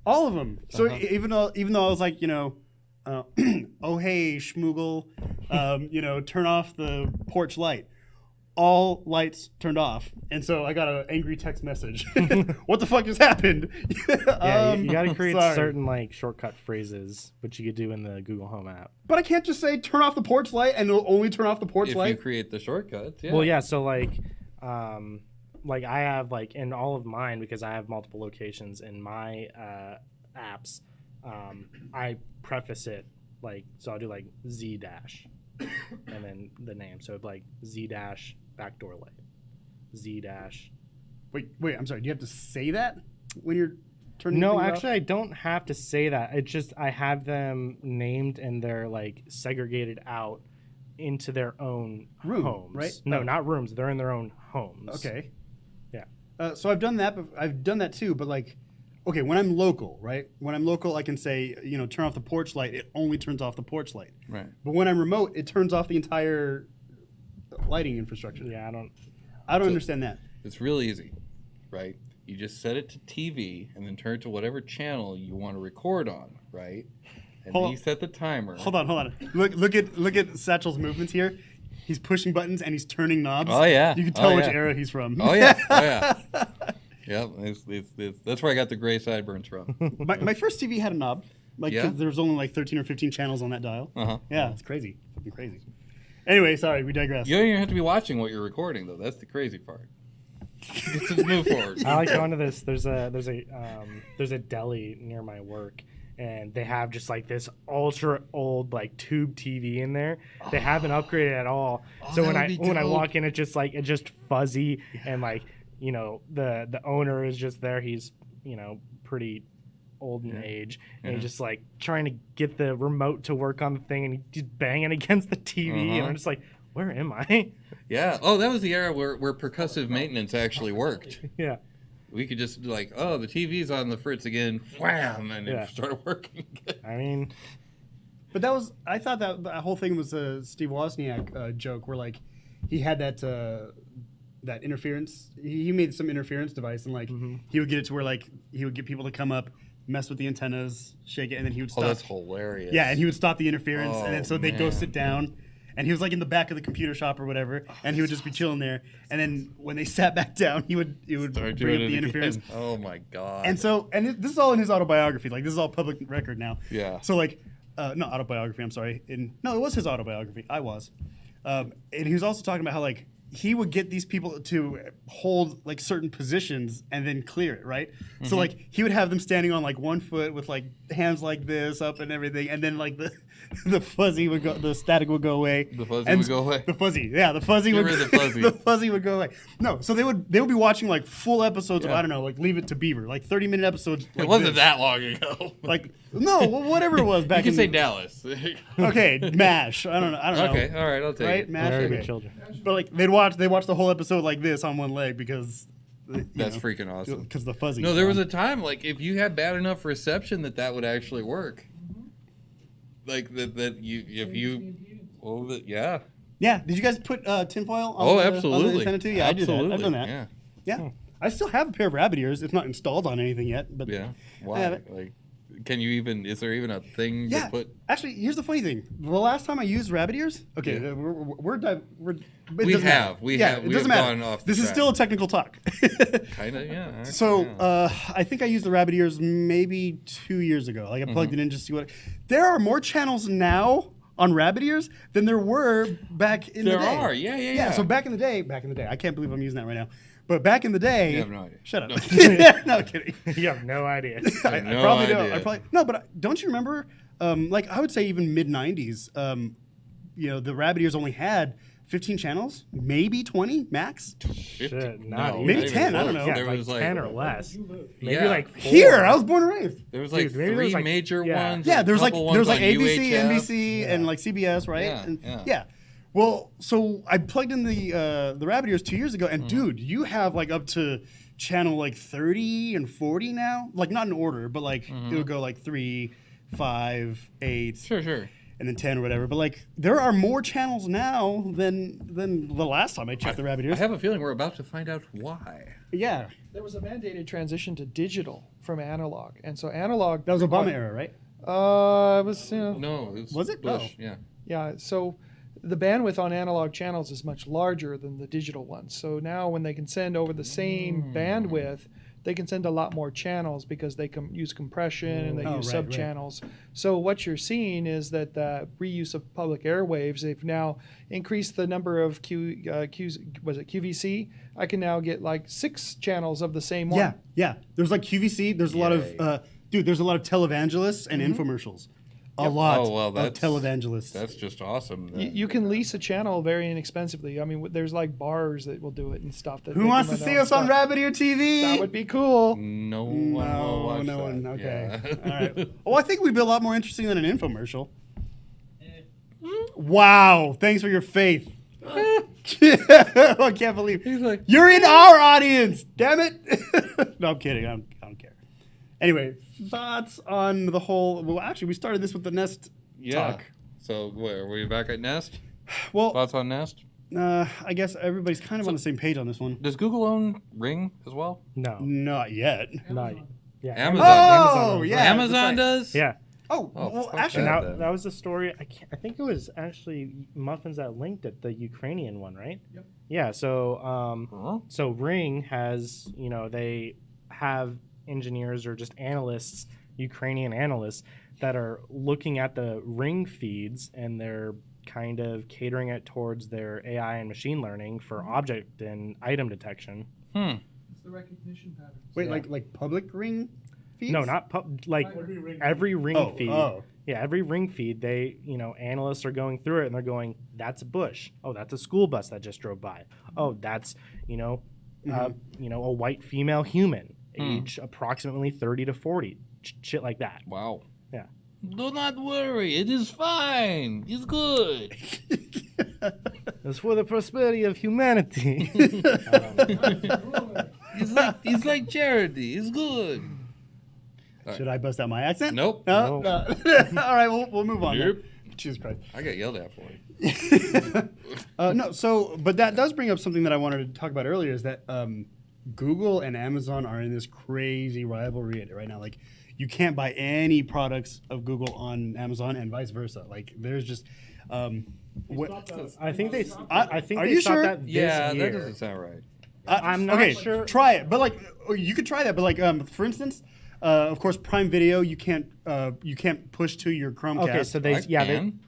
All of them. So even though I was like, oh hey Schmoogle, turn off the porch light. all lights turned off. And so I got an angry text message. What the fuck just happened? Yeah, you got to create sorry. certain like shortcut phrases, which you could do in the Google Home app. But I can't just say turn off the porch light and it'll only turn off the porch If you light. create the shortcut, yeah. Well, yeah. So like I have like in all of mine, because I have multiple locations in my apps. I preface it like, so I'll do like Z dash and then the name. So it'd be like Z dash backdoor light, Z dash. Wait, I'm sorry. Do you have to say that when you're turning? No, things off? actually, I don't have to say that. It's just I have them named and they're like segregated out into their own Room, homes. right? No, Oh. not rooms. They're in their own homes. Okay. Yeah. So I've done that. I've done that too. But like, okay, when I'm local, right? When I'm local, I can say, turn off the porch light. It only turns off the porch light. Right. But when I'm remote, it turns off the entire lighting infrastructure. Yeah, I don't So- understand that. It's real easy, right? You just set it to TV and then turn it to whatever channel you want to record on, right? And Hold then on. you set the timer. Hold on. Look at Satchel's movements here. He's pushing buttons and he's turning knobs. Oh, yeah. You can tell Oh, which yeah. era he's from. Oh yeah, oh yeah. Yep, it's, that's where I got the gray sideburns from. my first TV had a knob. Like, Yeah? 'cause there was only like 13 or 15 channels on that dial. Uh-huh. Yeah, it's crazy. Fucking crazy. Anyway, sorry, we digress. You don't even have to be watching what you're recording though. That's the crazy part. Just move forward. I like going to this. There's a deli near my work, and they have just like this ultra old like tube TV in there. They haven't upgraded at all. So when I walk in, it's just fuzzy and like the owner is just there. He's pretty old in age, and he's just like trying to get the remote to work on the thing, and he's banging against the TV, and I'm just like, where am I? Yeah. Oh, that was the era where percussive maintenance actually worked. Yeah. We could just be like, oh, the TV's on the fritz again, wham, and Yeah. it started working. I mean, But I thought that whole thing was a Steve Wozniak joke where like he had that interference. He made some interference device and like he would get it to where like he would get people to come up, mess with the antennas, shake it, and then he would stop. Oh, that's hilarious. Yeah, and he would stop the interference, and then Oh, so they'd go man. sit down. And he was like in the back of the computer shop or whatever, and he would just be chilling there. And then when they sat back down, he would Start bring up doing the it interference. again. Oh my god. And so, this is all in his autobiography. Like this is all public record now. Yeah. So like, not autobiography. I'm sorry. No, it was his autobiography. I was. And he was also talking about how like he would get these people to hold like certain positions and then clear it, right? So like he would have them standing on like one foot with like hands like this up and everything, and then like the fuzzy would go, the static would go away. The fuzzy And would go away? The fuzzy, yeah, the fuzzy Get would. rid of the fuzzy. The fuzzy would go away. No, so they would be watching like full episodes of Yeah. I don't know, like Leave It to Beaver, like 30-minute episodes. it like wasn't this. that long ago. Like no, whatever it was you back can in. say Dallas. Okay, MASH. I don't know. Okay, all right, I'll take Right, it. MASH. very Okay. good children. But like they watch the whole episode like this on one leg because That's freaking awesome. because the fuzzy. No, there was a time like if you had bad enough reception that would actually work. Like that you if you yeah. Yeah. Did you guys put tinfoil on Oh, the, on absolutely. the antenna too? Yeah, Absolutely. I did that. I've done that. Yeah. Yeah. I still have a pair of rabbit ears. It's not installed on anything yet, but Yeah. Why? I have it. Like can you even is there even a thing Yeah. to put Actually, here's the funny thing. The last time I used rabbit ears, okay, Yeah. we're it We doesn't matter. have. We yeah, have. it We doesn't have matter. gone off the This is track. still a technical talk. kinda yeah. Actually, So yeah. I think I used the rabbit ears maybe 2 years ago. Like I Mm-hmm. plugged it in just to see what. There are more channels now on rabbit ears than there were back in the There day. are, yeah. So back in the day, I can't believe I'm using that right now. But back in the day, You have no idea. Shut up. No. No kidding. You have no idea. I no probably don't. idea. I probably no, but don't you remember? Like I would say even mid '90s. The rabbit ears only had 15 channels, maybe 20 max. Shit, not even. Maybe 10, I don't know. Yeah, There like was like 10 or less. Maybe Yeah. like 4. Here, I was born and raised. there was like Dude, maybe there three was, like- major yeah. ones. Yeah, a there's like couple ones on ABC, UHF. NBC, and like CBS, right? Yeah, And, yeah. Well, so I plugged in the rabbit ears 2 years ago, Mm-hmm. and dude, you have like up to channel like 30 and 40 now. Like not in order, but like Mm-hmm. it would go like 3, 5, 8, Sure. and then 10 or whatever. But like there are more channels now than the last time I checked the rabbit I ears. have a feeling we're about to find out why. Yeah, There was a mandated transition to digital from analog, and so analog. that was Obama era, right? It was No, it Was it? Bush? Oh. Yeah. yeah. So the bandwidth on analog channels is much larger than the digital ones. So now when they can send over the same bandwidth, they can send a lot more channels because they use compression and they use right, subchannels. So what you're seeing is that the reuse of public airwaves, they've now increased the number of QVC? I can now get like 6 channels of the same one. Yeah. There's like QVC. There's a lot of there's a lot of televangelists and infomercials. A lot of televangelists. That's just awesome. You can lease a channel very inexpensively. I mean, there's like bars that will do it and stuff. Who wants to see us on Rabbit Ear TV? That would be cool. No one will watch no that. one. Okay. Yeah. All right. Well, I think we'd be a lot more interesting than an infomercial. Wow. Thanks for your faith. I can't believe He's like, you're in our audience. Damn it. No, I'm kidding. I don't care. Anyway, thoughts on the whole? Well, actually, we started this with the Nest talk. So, are we back at Nest? Well, Thoughts on Nest? I guess everybody's kind of on the same page on this one. Does Google own Ring as well? No, Not yet. not yeah. Amazon. Oh, owns yeah. it. Amazon that's right. does? Yeah. Oh, Oh, well, fuck actually, And that. that, that was the story. I think it was actually Muffins that linked it, the Ukrainian one, right? Yep. Yeah. So, Huh? so Ring has, they have engineers or just analysts, Ukrainian analysts, that are looking at the Ring feeds and they're kind of catering it towards their AI and machine learning for object and item detection. It's the recognition patterns. wait, Yeah. like public ring feeds? No, not like every Ring feed. Oh. Yeah, every Ring feed, they, analysts are going through it and they're going, that's a bush. Oh, that's a school bus that just drove by. Oh, that's, a white female human, age approximately 30 to 40. Shit like that. Wow. Yeah. Do not worry. It is fine. It's good. It's for the prosperity of humanity. It's like charity. It's good. Should I bust out my accent? Nope. No. No. All right, we'll move on. Nope. then. Jesus Christ. I got yelled at for it. No, but that does bring up something that I wanted to talk about earlier is that Google and Amazon are in this crazy rivalry right now. Like, you can't buy any products of Google on Amazon and vice versa. Like, there's just. I think they. I think Are they you stopped sure? that this Yeah, year. that doesn't sound right. I'm not okay, sure. Try it, but you could try that. But for instance, of course, Prime Video you can't push to your Chromecast. Okay, so I they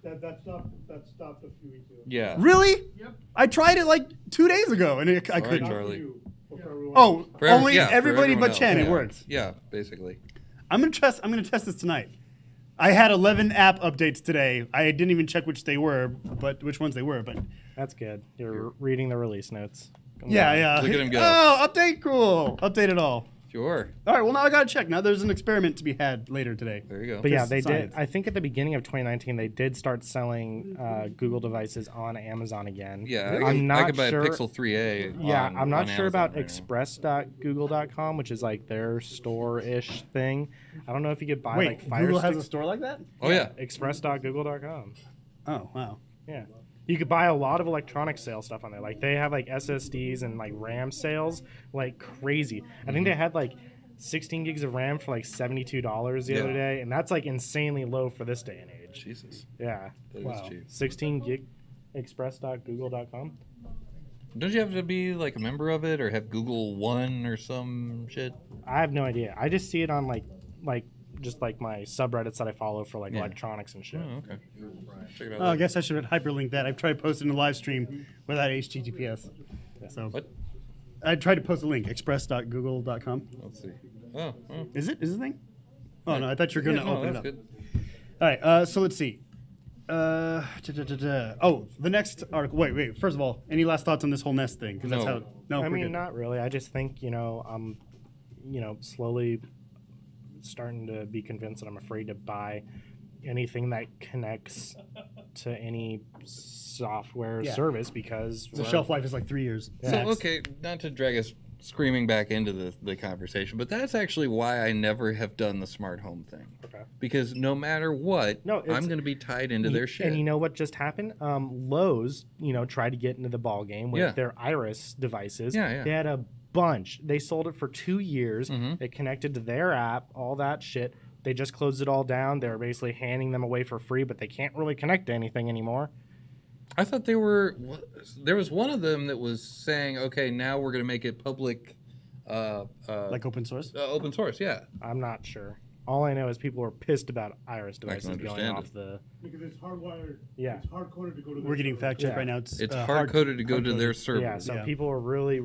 That stopped a few weeks ago. Yeah. Really? Yep. I tried it like 2 days ago and I Sorry, couldn't. Charlie. Oh, For only yeah, for everybody everyone but Chen. else. It works. Yeah, basically. I'm gonna test this tonight. I had 11 app updates today. I didn't even check which ones they were. But That's good. You're reading the release notes. yeah. Look at him go. Oh, update, cool. Update it all. Sure. All right. Well, now I gotta check. Now there's an experiment to be had later today. There you go. But yeah, Just they science. did. I think at the beginning of 2019, they did start selling Google devices on Amazon again. Yeah, I'm I not could buy sure. a Pixel 3a. Yeah, I'm not on sure about Amazon right now. express.google.com, which is like their store-ish thing. I don't know if you could buy Wait, like Fire Google has a Sticks. store like that? Oh yeah. Express.google.com. Oh, wow. Yeah. You could buy a lot of electronic sale stuff on there. Like they have like SSDs and like RAM sales like crazy. I think they had like 16 gigs of RAM for like $72 the other Yeah. day, and that's like insanely low for this day and age. Jesus. Yeah. That is Wow. cheap. 16 gig express.google.com. Don't you have to be like a member of it or have Google One or some shit? I have no idea. I just see it on like just like my subreddits that I follow for like Yeah. electronics and shit. Oh, okay. Check it out. Oh, I later. guess I should hyperlink that. I've tried posting a live stream without HTTPS. So What? I tried to post a link, express.google.com. Let's see. Oh, oh. Is it? Is it a thing? Oh, no, I thought you were going to Yeah, no, open it that's up. good. All right, so let's see. Oh, the next article. Wait. First of all, any last thoughts on this whole Nest thing? Because that's No. how. No, I we're mean, good. not really. I just think, I'm, slowly starting to be convinced that I'm afraid to buy anything that connects to any software Yeah. service because The shelf life is like 3 years. So, Max. okay, not to drag us screaming back into the conversation, but that's actually why I never have done the smart home thing. Okay. Because no matter what, No, it's- I'm going to be tied into their shit. And you know what just happened? Lowe's, tried to get into the ball game with Yeah. their Iris devices. Yeah, yeah. They had a bunch. They sold it for 2 years. Mhm. It connected to their app, all that shit. They just closed it all down. They're basically handing them away for free, but they can't really connect to anything anymore. I thought there was one of them that was saying, okay, now we're going to make it public. Like open source? Open source, yeah. I'm not sure. All I know is people were pissed about iris devices going understand off it. the. Because it's hardwired. Yeah. It's hard coded to go to. We're getting fact checked Yeah. right now. It's hard-coded to go to their server. Yeah, so Yeah. people are really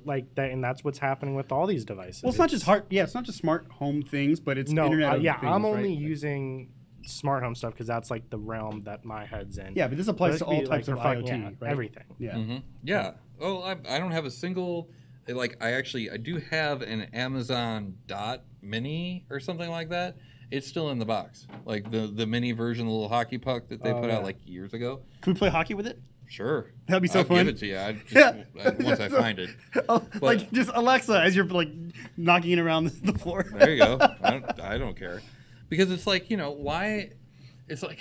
like that, and that's what's happening with all these devices. Well, it's not just hard. Yeah, it's not just smart home things, but it's No, Internet of yeah, things, I'm only right? using smart home stuff because that's like the realm that my head's in. Yeah, but this But applies it to could all be, types like, of for fucking- IoT, yeah, right? everything. Yeah. Mm-hmm. Yeah. Oh, I don't have a single. Like, I do have an Amazon Dot Mini or something like that. It's still in the box. Like the mini version, the little hockey puck that they Oh, put out yeah. like years ago. Can we play hockey with it? Sure. That'd be so I'll fun. give it to you. Yeah. Once I find it. Like just Alexa as you're like knocking it around the floor. There you go. I don't care. Because it's like, why? It's like,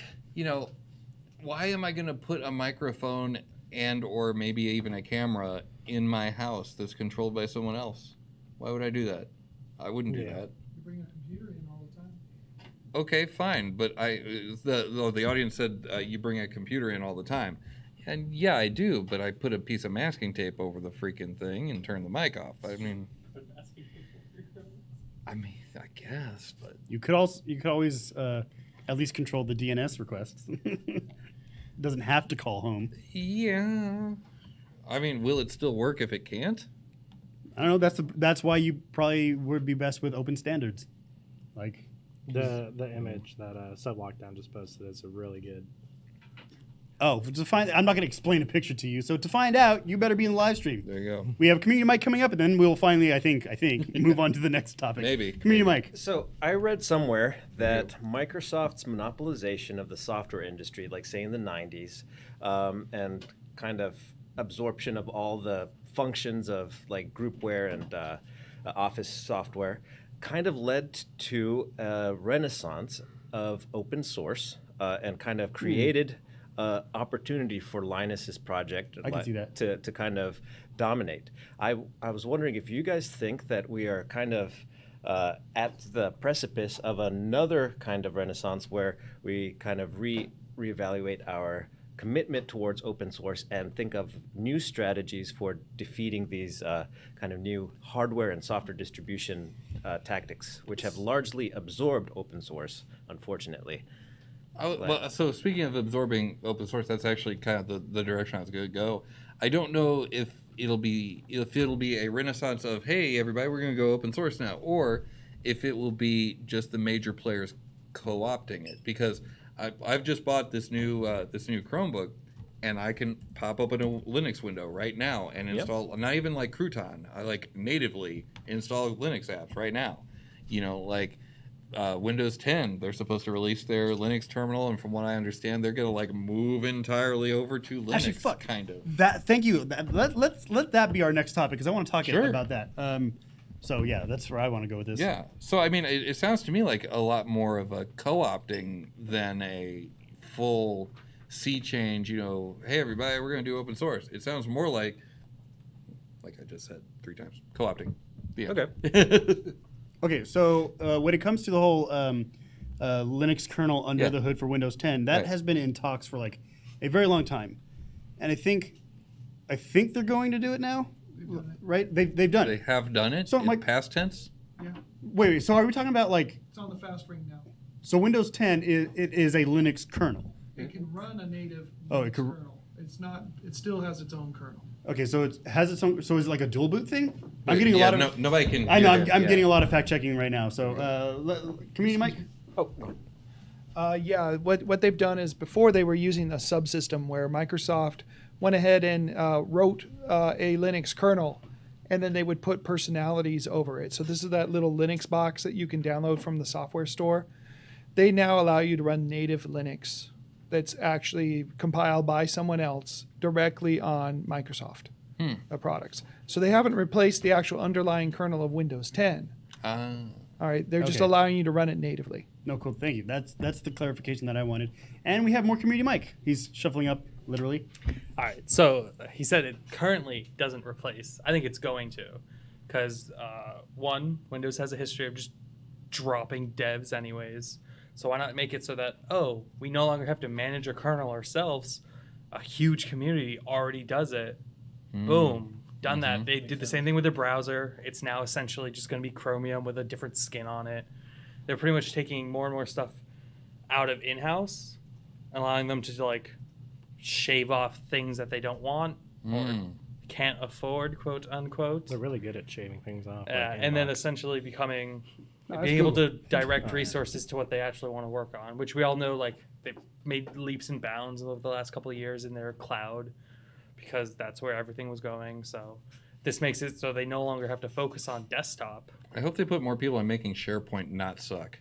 why am I going to put a microphone and or maybe even a camera in my house that's controlled by someone else? Why would I do that? I wouldn't do Yeah. that. You bring a computer in all the time. Okay, fine, but the audience said you bring a computer in all the time, and yeah, I do, but I put a piece of masking tape over the freaking thing and turn the mic off. I mean, I guess, but You could always at least control the DNS requests. Doesn't have to call home. yeah, I mean, will it still work if it can't? I don't know. That's why you probably would be best with open standards. Like The image that Sub Lockdown just posted is a really good. I'm not going to explain a picture to you. So to find out, you better be in the live stream. There you go. We have community mic coming up, and then we'll finally, I think, move on to the next topic. Maybe. Community mic. So I read somewhere that Microsoft's monopolization of the software industry, like say in the 90s, and kind of absorption of all the functions of like groupware and office software, kind of led to a renaissance of open source and kind of created opportunity for Linus's project I can see that. to kind of dominate. I was wondering if you guys think that we are kind of at the precipice of another kind of renaissance where we kind of reevaluate our commitment towards open source and think of new strategies for defeating these kind of new hardware and software distribution tactics, which have largely absorbed open source, unfortunately. Well, so speaking of absorbing open source, that's actually kind of the direction I was going to go. I don't know if it'll be a renaissance of, hey, everybody, we're going to go open source now, or if it will be just the major players co-opting it. Because I've just bought this new Chromebook, and I can pop open a Linux window right now and install, not even like Crouton, I like natively install Linux apps right now. Windows 10, they're supposed to release their Linux terminal, and from what I understand, they're gonna like move entirely over to Linux. Actually, fuck. Kind of. Thank you. Let that be our next topic because I want to talk Sure. about that. So yeah, that's where I want to go with this. Yeah. So I mean, it sounds to me like a lot more of a co-opting than a full sea change. Hey everybody, we're gonna do open source. It sounds more like I just said 3 times, co-opting. Yeah. Okay. Okay, so when it comes to the whole Linux kernel under Yeah. the hood for Windows 10, that Right. has been in talks for like a very long time, and I think they're going to do it now, right? They've done They it. have done it. So, in Mike- past tense. Yeah, Wait. So are we talking about like? it's on the fast ring now. So Windows 10 is a Linux kernel. It can run a native Oh, Linux it could- kernel. It's not. It still has its own kernel. Okay, so it has its own. So is it like a dual boot thing? I'm Wait, getting a yeah, lot of. nobody can. I know. hear I'm that, yeah. getting a lot of fact checking right now. So community mic. Oh, Yeah, what they've done is before they were using a subsystem where Microsoft went ahead and wrote a Linux kernel, and then they would put personalities over it. So this is that little Linux box that you can download from the software store. They now allow you to run native Linux that's actually compiled by someone else directly on Microsoft products. So they haven't replaced the actual underlying kernel of Windows 10. All right, they're just Okay. allowing you to run it natively. No, cool. Thank you. That's the clarification that I wanted. And we have more community mic. He's shuffling up literally. All right. So he said it currently doesn't replace. I think it's going to, because one, Windows has a history of just dropping devs anyways. So why not make it so that we no longer have to manage a kernel ourselves? a huge community already does it. Boom, done that. They did the same thing with their browser. It's now essentially just going to be Chromium with a different skin on it. They're pretty much taking more and more stuff out of in-house, allowing them to like shave off things that they don't want or can't afford, quote unquote. They're really good at shaving things off. And then essentially becoming That's being able cool. to direct resources to what they actually want to work on, which we all know like they've made leaps and bounds over the last couple of years in their cloud because that's where everything was going. So this makes it so they no longer have to focus on desktop. I hope they put more people on making SharePoint not suck.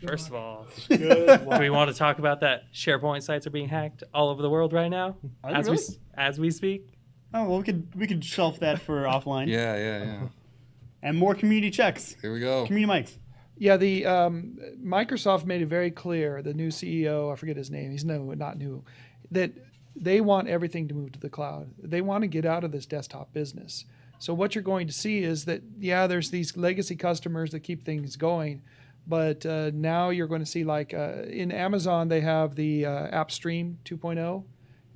First of all, do we want to talk about that SharePoint sites are being hacked all over the world right now Are they really? as we speak? Oh well, we could shelf that for offline. Yeah. And more community checks. Here we go. Community mics. Yeah, the Microsoft made it very clear. The new CEO, I forget his name. He's not new. That they want everything to move to the cloud. They want to get out of this desktop business. So what you're going to see is that there's these legacy customers that keep things going, but now you're going to see like in Amazon they have the App Stream 2.0.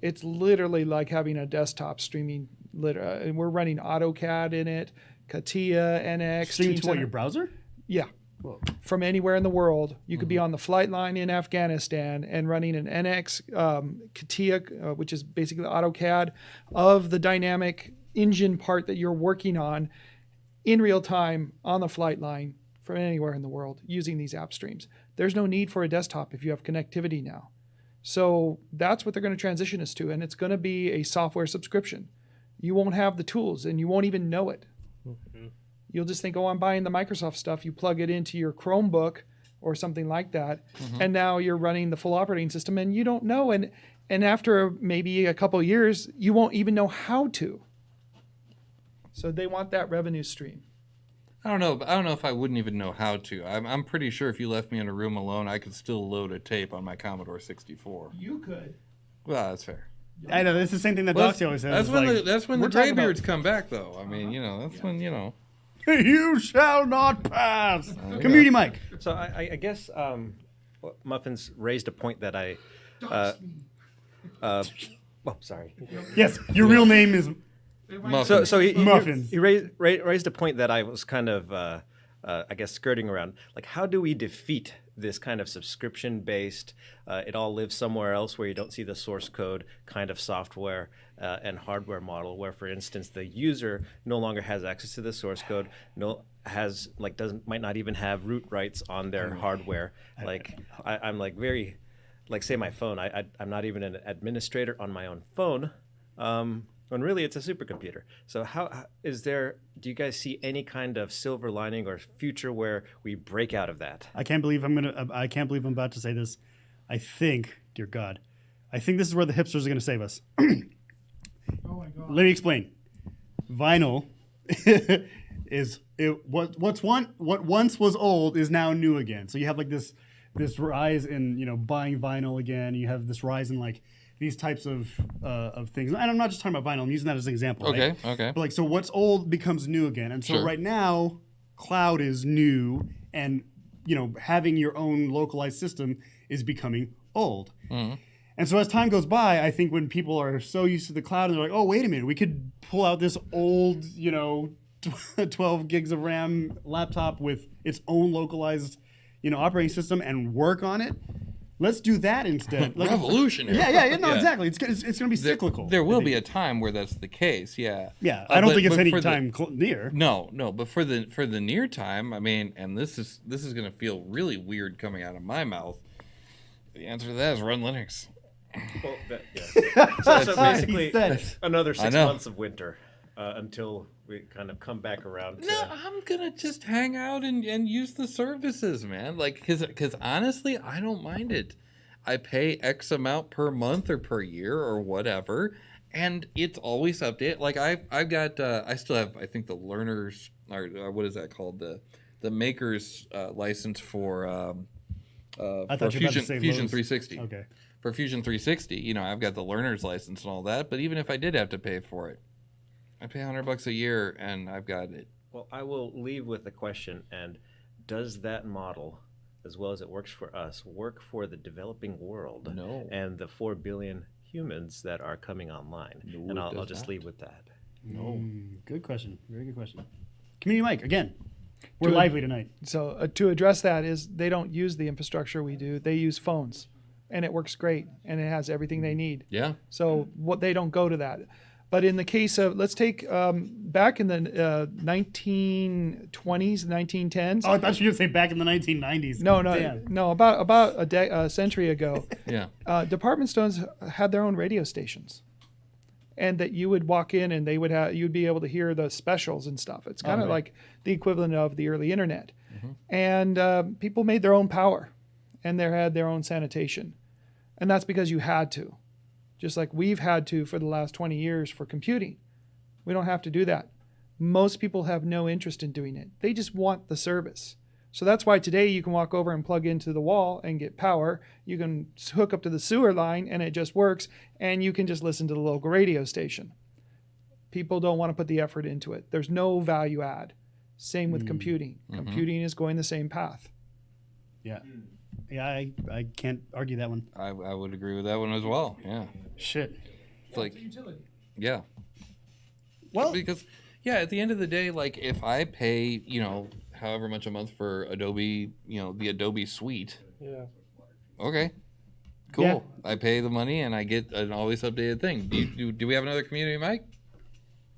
It's literally like having a desktop streaming. And we're running AutoCAD in it, CATIA, NX. Stream Team to what, Center. your browser? Yeah. Whoa. From anywhere in the world. You could be on the flight line in Afghanistan and running an NX CATIA, which is basically AutoCAD, of the dynamic engine part that you're working on in real time on the flight line from anywhere in the world using these app streams. There's no need for a desktop if you have connectivity now. So that's what they're going to transition us to, and it's going to be a software subscription. You won't have the tools, and you won't even know it. You'll just think, oh, I'm buying the Microsoft stuff. You plug it into your Chromebook or something like that, and now you're running the full operating system, and you don't know. And after maybe a couple of years, you won't even know how to. So they want that revenue stream. I don't know if I wouldn't even know how to. I'm pretty sure if you left me in a room alone, I could still load a tape on my Commodore 64. You could. Well, that's fair. I know, that's the same thing that Well, Doxy always says. That's when we're the talking about- graybeards come back, though. I mean, that's when, You shall not pass. Community mic. So I guess Muffins raised a point that I. Sorry. Yes, your real name is Muffins. So he Muffins. he raised a point that I was kind of I guess skirting around. Like, how do we defeat this kind of subscription-based, it all lives somewhere else where you don't see the source code kind of software and hardware model, where, for instance, the user no longer has access to the source code, might not even have root rights on their hardware. I'm like very, like, say my phone. I'm not even an administrator on my own phone. When really it's a supercomputer. So do you guys see any kind of silver lining or future where we break out of that? I can't believe I'm about to say this. I think, dear God, this is where the hipsters are gonna save us. Oh my God. Let me explain. Vinyl what once was old is now new again. So you have like this rise in buying vinyl again. You have this rise in like these types of things. And I'm not just talking about vinyl. I'm using that as an example. Okay, right? okay. But so what's old becomes new again. And so Sure. right now, cloud is new, and having your own localized system is becoming old. Mm-hmm. And so as time goes by, I think when people are so used to the cloud, and they're like, oh, wait a minute, we could pull out this old, 12 gigs of RAM laptop with its own localized, operating system and work on it. Let's do that instead. Revolutionary. Yeah, exactly. It's going to be cyclical. There will I be think. a time where that's the case, yeah. Yeah, I don't think it's any for time near. No, but for the near time, I mean, and this is going to feel really weird coming out of my mouth. The answer to that is run Linux. Well, so basically, He said. another I 6 know. months of winter until we kind of come back around. No, I'm gonna just hang out and use the services, man. Like, cause honestly, I don't mind it. I pay X amount per month or per year or whatever, and it's always updated. Like I've got I still have, I think, the learners, or what is that called, the maker's license for I for thought you were about to say Fusion Lowe's. 360. Okay. For Fusion 360, I've got the learner's license and all that. But even if I did have to pay for it, I pay $100 a year and I've got it. Well, I will leave with the question, and does that model, as well as it works for us, work for the developing world? No. And the 4 billion humans that are coming online? No, And it I'll does just not. leave with that. No. Good question. Very good question. Community Mike, again. We're lively tonight. So to address that is they don't use the infrastructure we do. They use phones, and it works great, and it has everything they need. Yeah. So what they don't go to that. But in the case of, let's take back in the 1920s, 1910s. Oh, I thought you were going to say back in the 1990s. Damn. No. About a century ago, Yeah. department stores had their own radio stations, and that you would walk in and you'd be able to hear the specials and stuff. It's kind of like the equivalent of the early internet. And people made their own power, and they had their own sanitation, and that's because you had to. Just like we've had to for the last 20 years for computing. We don't have to do that. Most people have no interest in doing it. They just want the service. So that's why today you can walk over and plug into the wall and get power. You can hook up to the sewer line and it just works. And you can just listen to the local radio station. People don't want to put the effort into it. There's no value add. Same with computing. Computing is going the same path. Yeah. Yeah, I can't argue that one. I would agree with that one as well. Yeah. Shit. It's like, utility. yeah. Well, Because, yeah, at the end of the day, like, if I pay, however much a month for Adobe, the Adobe suite, Yeah. okay, cool. Yeah. I pay the money and I get an always updated thing. Do we have another community, Mike?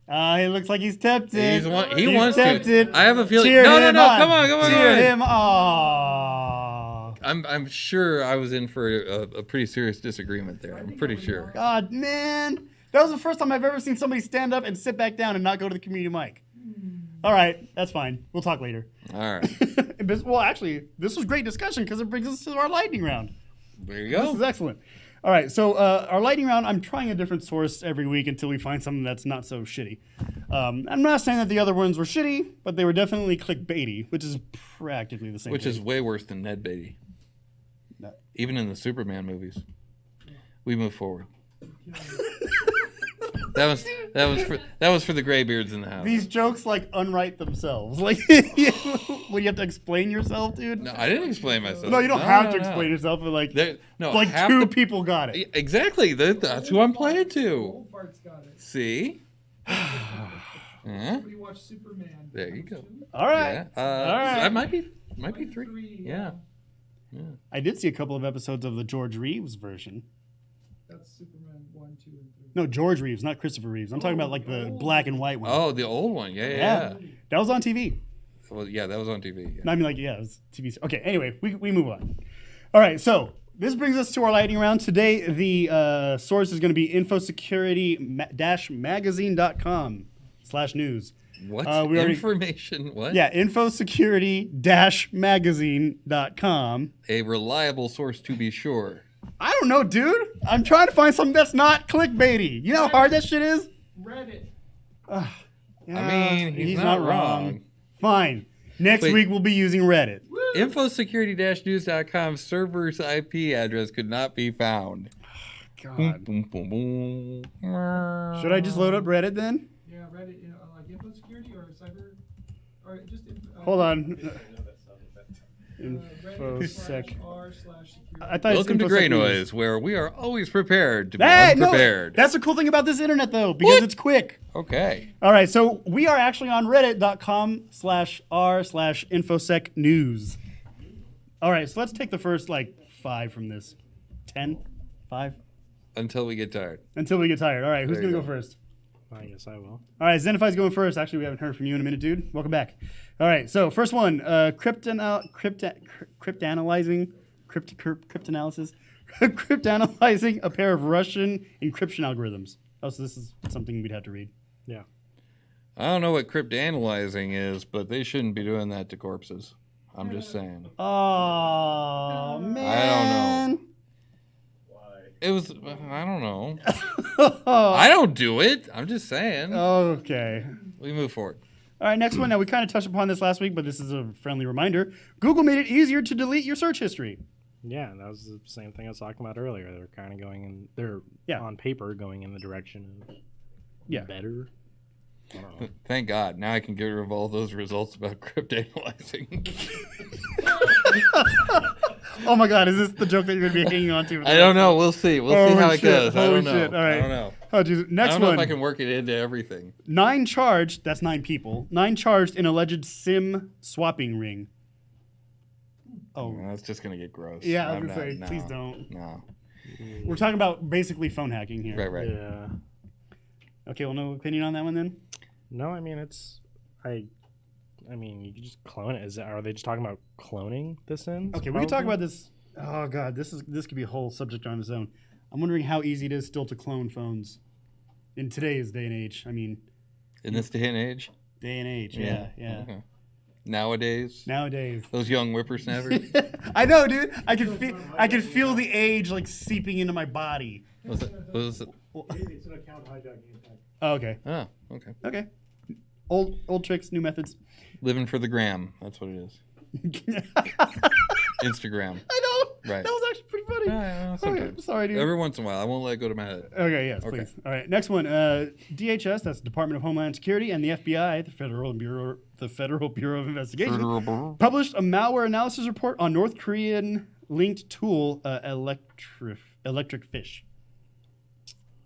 it looks like he's tempted. He He's wants tempted. to. I have a feeling. Cheer No, him come on. Cheer him on. I'm sure I was in for a pretty serious disagreement there. I'm pretty sure. God, man. That was the first time I've ever seen somebody stand up and sit back down and not go to the community mic. All right, that's fine. We'll talk later. All right. Well, actually, this was great discussion because it brings us to our lightning round. There you This go. is excellent. All right, so our lightning round, I'm trying a different source every week until we find something that's not so shitty. I'm not saying that the other ones were shitty, but they were definitely clickbaity, which is practically the same Which thing. is way worse than Ned Beatty. No. Even in the Superman movies. We move forward. That was for the graybeards in the house. These jokes, like, unwrite themselves. Like, when you have to explain yourself, dude. No, I didn't explain myself. No, you don't have to explain yourself, but, like, like half two people got it. Exactly. That's who I'm playing to. Fart's got it. See? Huh? Somebody watch Superman. There you go. All right. Yeah. All right. That might be three. Yeah. I did see a couple of episodes of the George Reeves version. That's Superman 1, 2, and 3. No, George Reeves, not Christopher Reeves. I'm talking about, like, the black and white one. Oh, the old one. Yeah. That was on TV. Well, yeah, that was on TV. Yeah. I mean, like, yeah, it was TV. Okay, anyway, we move on. All right, so this brings us to our lightning round. Today, the source is going to be infosecurity-magazine.com/news. What? we already- Information? What? Yeah, infosecurity-magazine.com. A reliable source to be sure. I don't know, dude. I'm trying to find something that's not clickbaity. You know how hard that shit is? Reddit. I mean, he's not wrong. Fine. Next Wait. week, we'll be using Reddit. Infosecurity-news.com server's IP address could not be found. God. Boom, boom, boom. Should I just load up Reddit then? Yeah, Reddit, like info security or cyber, or just. Hold on. Reddit Infosec. r/security. I thought Welcome to it's InfoSec News. Greynoise, where we are always prepared to be Hey, no, unprepared. that's the cool thing about this internet, though, because it's quick. Okay. All right, so we are actually on reddit.com/r/infosec news. All right, so let's take the first, 5 from this. 10? 5? Until we get tired. Until we get tired. All right, who's There going you to go first? I guess I will. All right, Zenify's going first. Actually, we haven't heard from you in a minute, dude. Welcome back. All right, so first one, cryptanalyzing a pair of Russian encryption algorithms. Oh, so this is something we'd have to read. Yeah. I don't know what cryptanalyzing is, but they shouldn't be doing that to corpses. I'm just saying. Oh, man. It was, I don't know. I don't do it. I'm just saying. Okay. We move forward. All right, next one. Now, we kind of touched upon this last week, but this is a friendly reminder. Google made it easier to delete your search history. Yeah, that was the same thing I was talking about earlier. They're kind of they're Yeah. on paper going in the direction of Yeah. better. I don't know. Thank God. Now I can get rid of all those results about cryptanalyzing. Oh my God, is this the joke that you're gonna be hanging on to? I don't know. We'll see. We'll see how it goes. I Holy don't know. shit. All right. I don't know. Oh, geez. I Next don't know one. if I can work it into everything. 9 charged. That's 9 people. 9 charged in alleged SIM swapping ring. Oh, That's just gonna get gross. yeah. I was I'm gonna say, not- please no, don't. No. We're talking about basically phone hacking here. Right. Yeah. Okay. Well, no opinion on that one then. No, I mean I mean, you can just clone it. Are they just talking about cloning the Sims? Okay, we can talk about this. Oh God, this could be a whole subject on its own. I'm wondering how easy it is still to clone phones in today's day and age. I mean, In this day and age. yeah. Okay. Nowadays. Nowadays, Those young whippersnappers. I know, dude. I can feel the age like seeping into my body. Was it? It's an account hijacking attack. Oh, okay, Oh, okay. okay. Old tricks, new methods. Living for the gram. That's what it is. Instagram. I know. Right. That was actually pretty funny. Yeah, Okay, sometimes. sorry, dude. Every once in a while. I won't let it go to my head. Okay, yes, Okay. please. All right, next one. DHS, that's the Department of Homeland Security, and the FBI, the Federal Bureau of Investigation, published a malware analysis report on North Korean linked tool Electric Fish.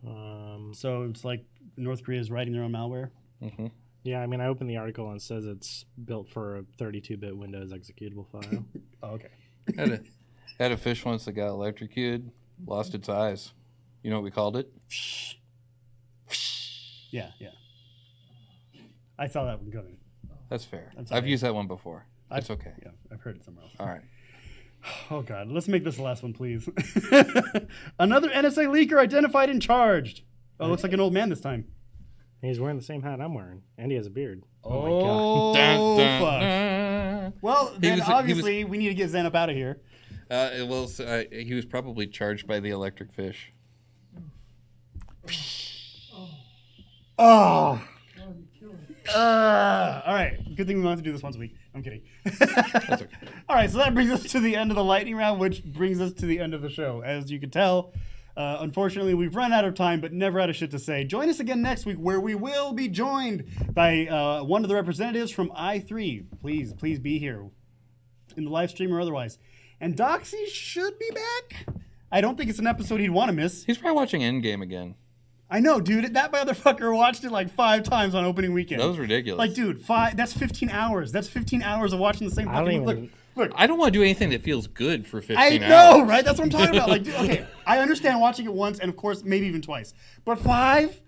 So it's like North Korea is writing their own malware. Mm-hmm. Yeah, I mean, I opened the article and it says it's built for a 32-bit Windows executable file. Oh, okay. Had a fish once that got electrocuted, lost its eyes. You know what we called it? Yeah. I saw that one coming. That's fair. That's I've all right. used that one before. It's okay. Yeah, I've heard it somewhere else. All right. Oh God, let's make this the last one, please. Another NSA leaker identified and charged. Oh, looks like an old man this time. He's wearing the same hat I'm wearing, and he has a beard. Oh, Dun, dun, fuck. dun. Well, then was- obviously we need to get Zen up out of here. He was probably charged by the electric fish. Oh. All right. Good thing we don't have to do this once a week. I'm kidding. That's okay. All right, so that brings us to the end of the lightning round, which brings us to the end of the show. As you can tell, unfortunately, we've run out of time, but never out of shit to say. Join us again next week, where we will be joined by one of the representatives from I3. Please be here in the live stream or otherwise. And Doxy should be back. I don't think it's an episode he'd want to miss. He's probably watching Endgame again. I know, dude. That motherfucker watched it like 5 times on opening weekend. That was ridiculous. Like, dude, that's 15 hours. That's 15 hours of watching the same I don't fucking even. Look, I don't want to do anything that feels good for 15 I hours. know, right? That's what I'm talking about. Like, dude, okay, I understand watching it once and, of course, maybe even twice. But 5?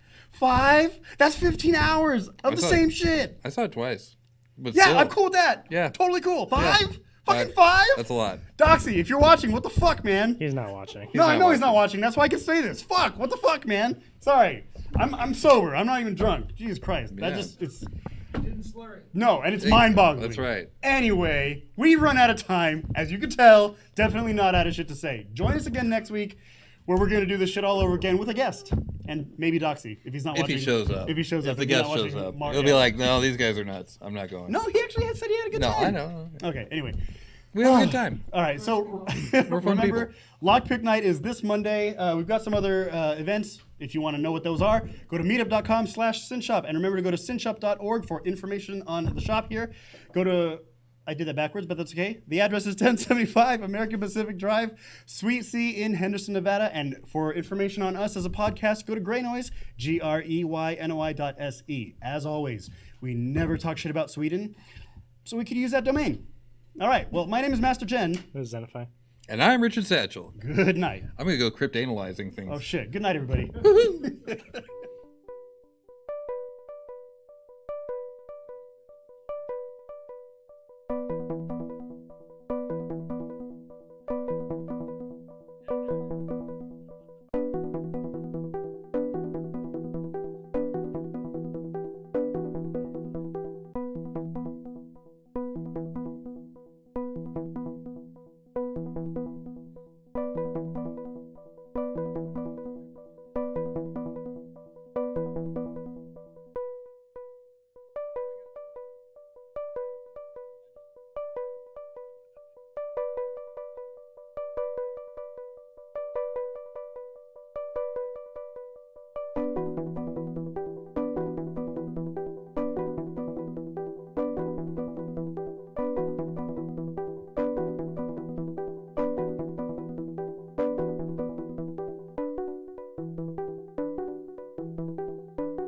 That's 15 hours of the saw same it. shit. I saw it twice. But Yeah, still, I'm cool with that. Yeah. Totally cool. 5? Yeah. Fucking 5? That's a lot. Doxy, if you're watching, what the fuck, man? He's not watching. No, I not know he's not watching. That's why I can say this. Fuck. What the fuck, man? Sorry. I'm sober. I'm not even drunk. Jesus Christ. That Yeah. it's Didn't slur it. no, and it's mind-boggling. That's right. Anyway, we've run out of time. As you can tell, definitely not out of shit to say. Join us again next week, where we're going to do this shit all over again with a guest. And maybe Doxy, if he's not If watching. he shows up. If he shows up. If the he's guest not shows watching up. He'll be yeah. like, no, these guys are nuts. I'm not going. No, he actually said he had a good No, time. I know. Okay, anyway. We have a good time. All right, so fun remember, people. Lockpick Night is this Monday. We've got some other events. If you want to know what those are, go to meetup.com/synshop. And remember to go to synshop.org for information on the shop here. Go to, I did that backwards, but that's okay. The address is 1075 American Pacific Drive, Suite C in Henderson, Nevada. And for information on us as a podcast, go to Greynoise, GREYNOI.se. As always, we never talk shit about Sweden, so we could use that domain. All right, well, my name is Master Jen. This is Zenify. And I'm Richard Satchel. Good night. I'm going to go cryptanalyzing things. Oh, shit. Good night, everybody.